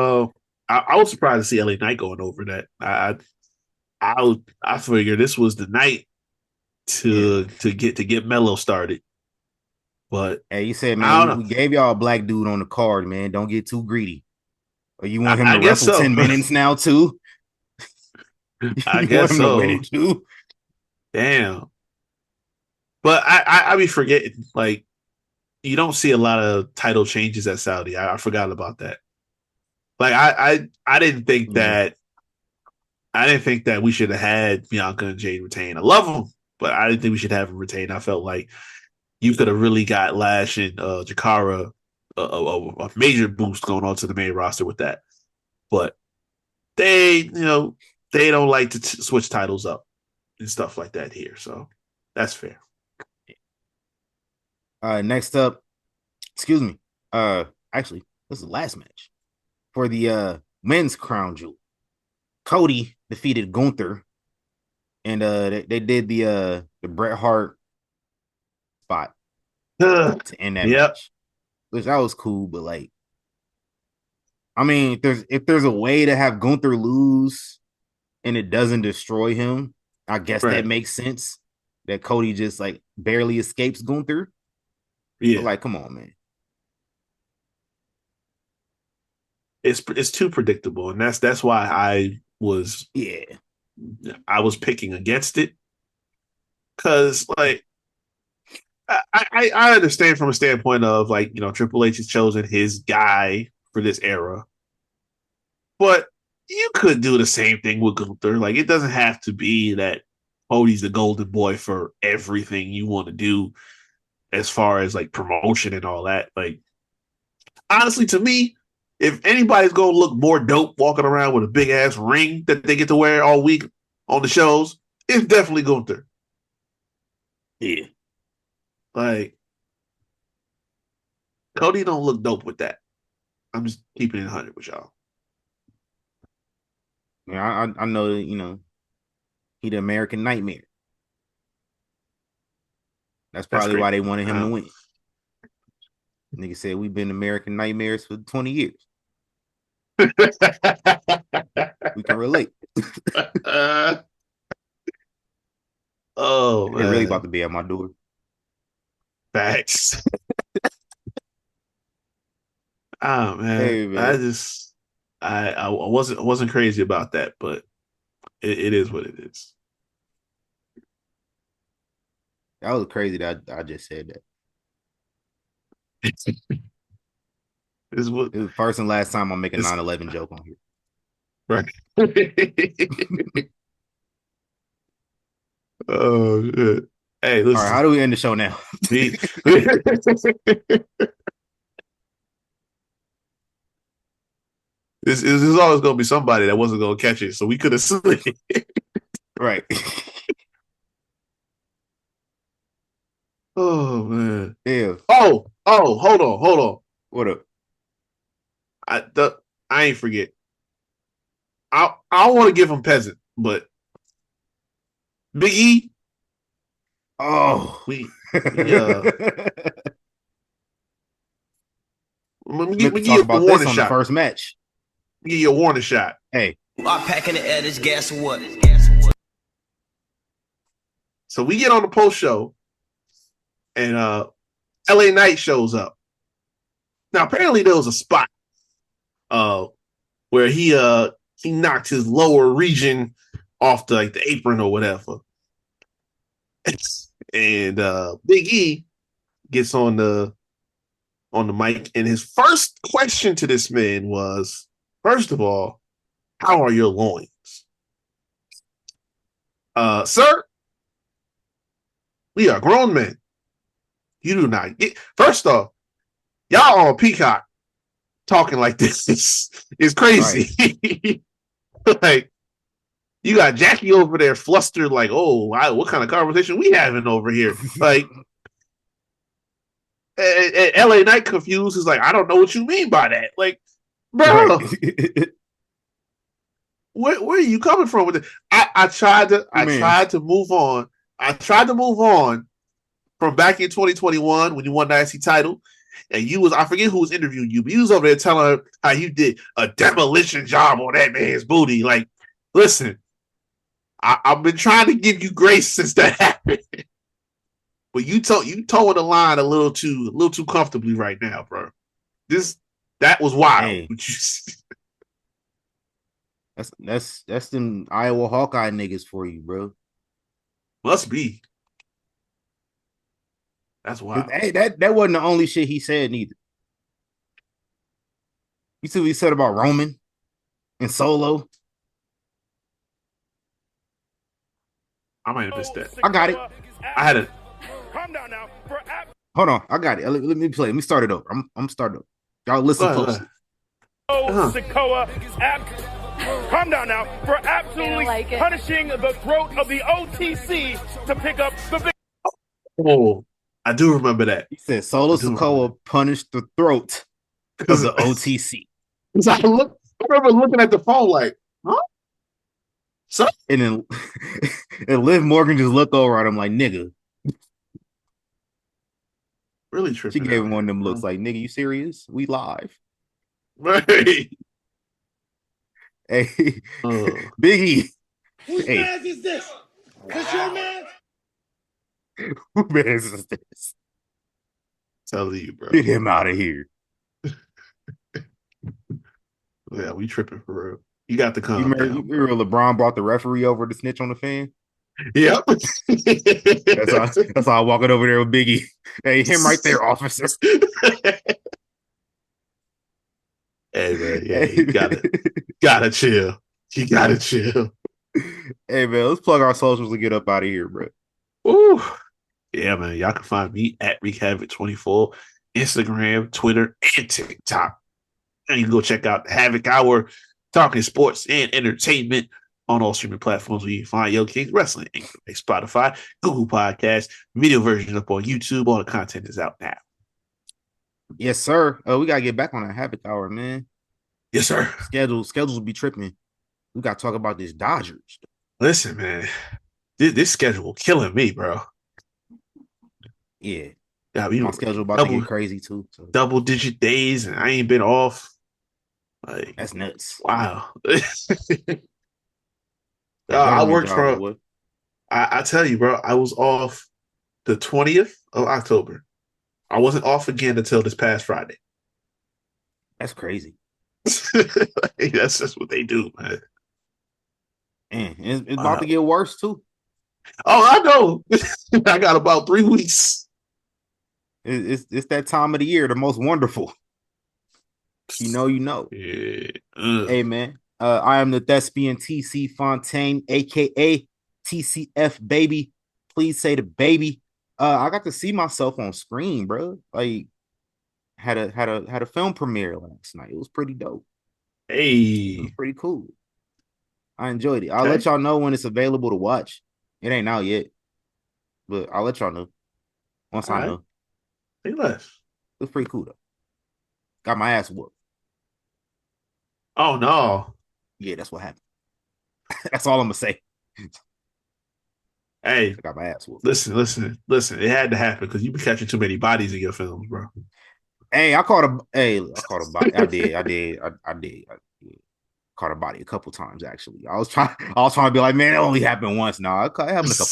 I was surprised to see LA Knight going over that. I figured this was the night to get Melo started. But hey, you said, man, we gave y'all a black dude on the card, man. Don't get too greedy. Or you want him to wrestle 10 minutes now too? I guess so. Damn. But I be forgetting, like, you don't see a lot of title changes at Saudi. I forgot about that. Like I didn't think Yeah. that we should have had Bianca and Jade retain. I love them, but I didn't think we should have them retain. I felt like you could have really got Lash and Jakara a major boost going on to the main roster with that. But they don't like to switch titles up and stuff like that here. So that's fair. Next up, excuse me. Actually, this is the last match for the men's crown jewel. Cody defeated Gunther, and they did the Bret Hart spot to end that match, which that was cool. But like, I mean, if there's a way to have Gunther lose and it doesn't destroy him, I guess that makes sense. That Cody just like barely escapes Gunther. Yeah, but like, come on, man. It's too predictable, and that's why I was picking against it, because like I understand from a standpoint of like, you know, Triple H has chosen his guy for this era, but you could do the same thing with Gunther. Like, it doesn't have to be that Cody's the golden boy for everything you want to do as far as like promotion and all that. Like, honestly, to me, if anybody's gonna look more dope walking around with a big ass ring that they get to wear all week on the shows, it's definitely Gunther. Yeah. Like, Cody don't look dope with that. I'm just keeping it 100 with y'all. Yeah, I know that, you know, he the American Nightmare. That's probably why they wanted him to win. Nigga said we've been American Nightmares for 20 years. We can relate. Oh, man. They're really about to be at my door. Facts. Oh, man. Hey, man. I wasn't crazy about that, but it is what it is. That was crazy that I just said that. It was first and last time I'll make a 9/11 joke on here. Right. Oh, shit. Hey, listen. All right, how do we end the show now? This is always going to be somebody that wasn't going to catch it, so we could have slid it. Right. Oh, man. Yeah. Oh, hold on. What up? I ain't forget. I want to give him peasant, but Big E. Oh, we let me give you a warning shot. The first match. Give you a warning shot. Hey, I'm packing the edge. Guess what? So we get on the post show, and LA Knight shows up. Now apparently there was a spot where he knocked his lower region off the apron or whatever. And Big E gets on the mic, and his first question to this man was, first of all, how are your loins? Sir, we are grown men. You do not get, first off, y'all on Peacock talking like this is crazy. Right. Like, you got Jackie over there flustered, like, oh, wow, what kind of conversation we having over here? Like, and LA Knight confused is like, I don't know what you mean by that. Like, bro, right. where are you coming from with it? I tried to move on. I tried to move on from back in 2021 when you won the IC title. And you was, I forget who was interviewing you, but you was over there telling her how you did a demolition job on that man's booty. Like, listen, I've been trying to give you grace since that happened. But you towing the line a little too comfortably right now, bro. That was wild. Hey. That's them Iowa Hawkeye niggas for you, bro. Must be. That's wild. Hey, that wasn't the only shit he said neither. You see what he said about Roman and Solo? I might have missed that. I got it. I had it. Hold on, I got it. Let me play. Let me start it over. I'm starting over. Y'all listen closely. Sikoa, calm down now, for absolutely punishing the throat of the OTC to pick up the big. Oh, I do remember that. He said Solo Sikoa punished the throat of the OTC. I remember looking at the phone like, huh? So? And then and Liv Morgan just looked over at him like, nigga. Really tripping. She gave him one of them looks like, nigga, you serious? We live. Right. Hey, Biggie. Whose man is this? Is your man? Who man is this? Telling you, bro. Get him out of here. Yeah, we tripping for real. You got to come. You remember LeBron brought the referee over to snitch on the fan? Yep. That's how I walking over there with Biggie. Hey, him right there, officer. Hey man, yeah, you gotta chill. You gotta chill. Hey man, let's plug our socials and get up out of here, bro. Ooh. Yeah, man. Y'all can find me at ReekHavoc24, Instagram, Twitter, and TikTok. And you can go check out Havoc Hour, talking sports and entertainment on all streaming platforms where you can find Young Kings Wrestling, Spotify, Google Podcasts, video version up on YouTube. All the content is out now. Yes, sir. We gotta get back on that Havoc Hour, man. Yes, sir. Schedules will be tripping. We gotta talk about this Dodgers. Listen, man, this schedule killing me, bro. Yeah, my schedule about to get crazy too. So. Double-digit days, and I ain't been off. Like that's nuts. Wow. I worked from. I tell you, bro, I was off the 20th of October. I wasn't off again until this past Friday. That's crazy. That's just what they do, man. And it's about to get worse too. Oh, I know. I got about 3 weeks. It's that time of the year, the most wonderful. You know. Yeah. Hey, man. I am the thespian TC Fontaine, aka TCF baby. Please say the baby. I got to see myself on screen, bro. Like had a film premiere last night. It was pretty dope. Hey, it was pretty cool. I enjoyed it. I'll let y'all know when it's available to watch. It ain't out yet, but I'll let y'all know once I know. Say less. It was pretty cool though. Got my ass whooped. Oh no. Yeah, that's what happened. That's all I'm gonna say. Hey, I got my ass whooped. Listen. It had to happen because you've been catching too many bodies in your films, bro. Hey, I caught a body. I did. Caught a body a couple times actually. I was trying to be like, man, it only happened once. No, it happened a couple.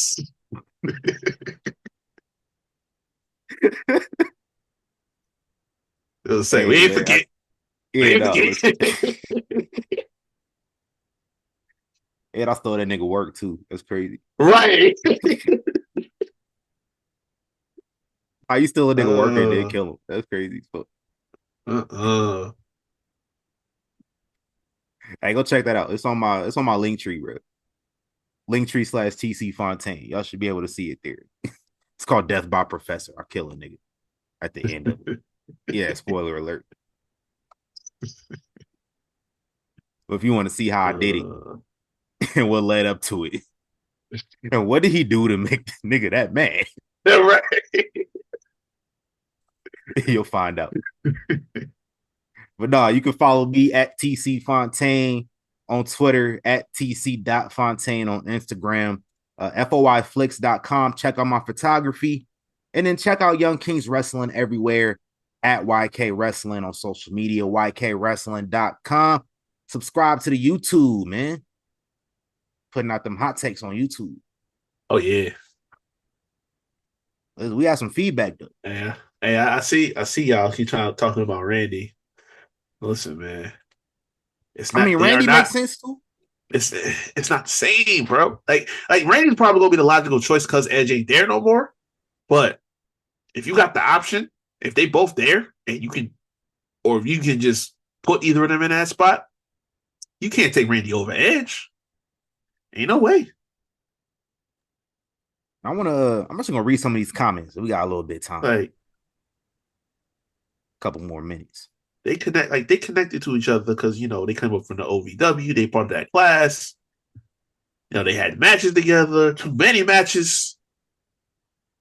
It'll say, we ain't forget. And I stole that nigga work too. That's crazy. Right. How you steal a nigga work and then kill him? That's crazy. Hey, go check that out. It's on my link tree, bro. Linktree/TC Fontaine. Y'all should be able to see it there. It's called Death by Professor. I kill a nigga at the end of it. Yeah, spoiler alert. But if you want to see how I did it and what led up to it, and what did he do to make the nigga that mad? Right. You'll find out. But no, you can follow me at TC Fontaine on Twitter, at tc.fontaine on Instagram, foiflix.com. Check out my photography. And then check out Young Kings Wrestling everywhere at YK Wrestling on social media, ykwrestling.com. Subscribe to the YouTube, man. Putting out them hot takes on YouTube. Oh, yeah. We have some feedback, though. Yeah. Hey, I see y'all keep talking about Randy. Listen, man. Randy makes sense, too. It's not the same, bro. Like Randy's probably gonna be the logical choice because Edge ain't there no more. But if you got the option, if they both there and you can, or if you can just put either of them in that spot, you can't take Randy over Edge. Ain't no way. I'm just gonna read some of these comments. We got a little bit of time. Like, a couple more minutes. They connected to each other because, they came up from the OVW. They part of that class. They had matches together, too many matches.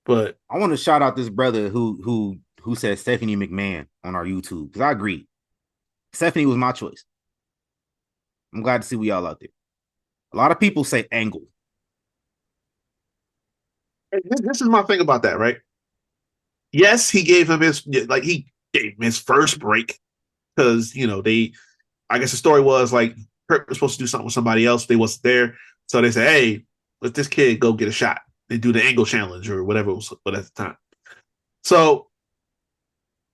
But I want to shout out this brother who said Stephanie McMahon on our YouTube, because I agree. Stephanie was my choice. I'm glad to see we all out there. A lot of people say Angle. This is my thing about that, right? Yes, he gave him his first break because, I guess the story was like Kurt was supposed to do something with somebody else. They wasn't there. So they said, hey, let this kid go get a shot and do the Angle challenge or whatever it was at the time. So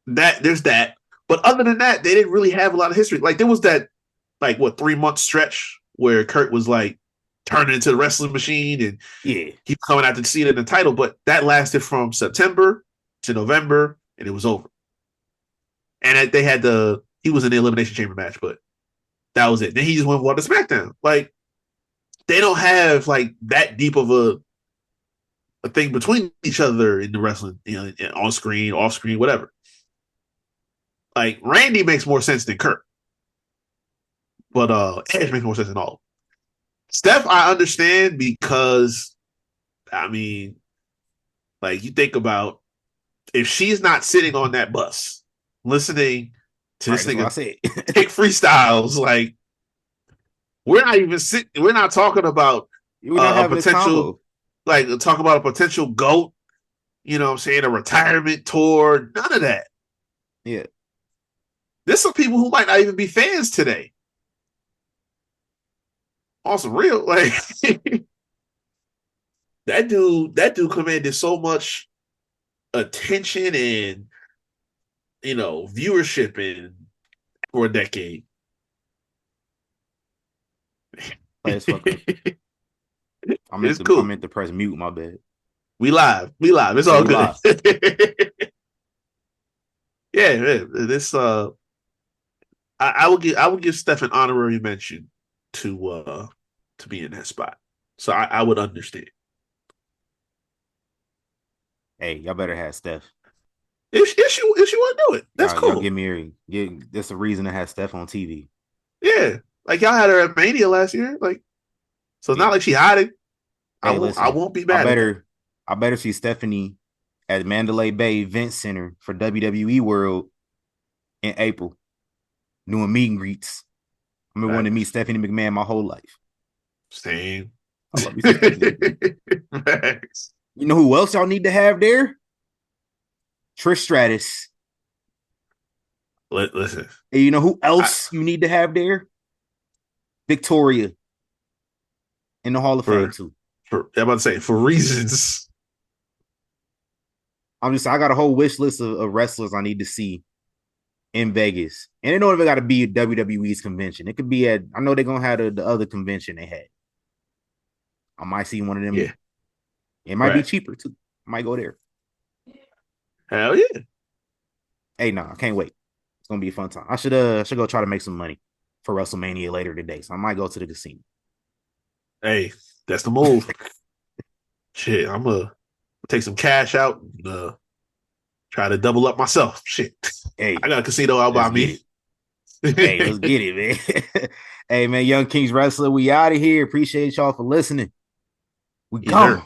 there's that. But other than that, they didn't really have a lot of history. Like there was that 3-month stretch where Kurt was like turning into the wrestling machine and he was coming out to see it in the title. But that lasted from September to November and it was over. And they had he was in the Elimination Chamber match, but that was it. Then he just went to SmackDown. Like they don't have like that deep of a thing between each other in the wrestling, on screen, off screen, whatever. Like Randy makes more sense than Kurt, but Edge makes more sense than all. Steph, I understand because, you think about if she's not sitting on that bus listening to this nigga take freestyles, like we're not talking about a potential, talk about a potential GOAT, a retirement tour, none of that. Yeah. There's some people who might not even be fans today. On some real, like that dude commanded so much attention and viewership for a decade. I meant to press mute, my bad. We live. It's all good. Yeah, man. This I would give Steph an honorary mention to be in that spot. So I would understand. Hey, y'all better have Steph. If she want to do it, that's cool. Y'all give me that's a reason to have Steph on TV. Yeah, like y'all had her at Mania last year, like so it's not like she hiding. Hey, I won't be mad. I better see Stephanie at Mandalay Bay Event Center for WWE World in April, doing meet and greets. I've been wanting to meet Stephanie McMahon my whole life. Same. I love you. You know who else y'all need to have there? Trish Stratus. Listen. And you know who else you need to have there? Victoria in the Hall of Fame too. I'm about to say for reasons. I got a whole wish list of wrestlers I need to see in Vegas. And it don't even got to be WWE's convention. It could be I know they're going to have the other convention they had. I might see one of them. Yeah. It might be cheaper too. I might go there. Hell yeah. Hey, no, I can't wait. It's going to be a fun time. I should go try to make some money for WrestleMania later today. So I might go to the casino. Hey, that's the move. Shit, I'm going to take some cash out and try to double up myself. Shit. Hey, I got a casino out by me. Hey, let's get it, man. Hey, man, Young Kings Wrestler, we out of here. Appreciate y'all for listening. We gone.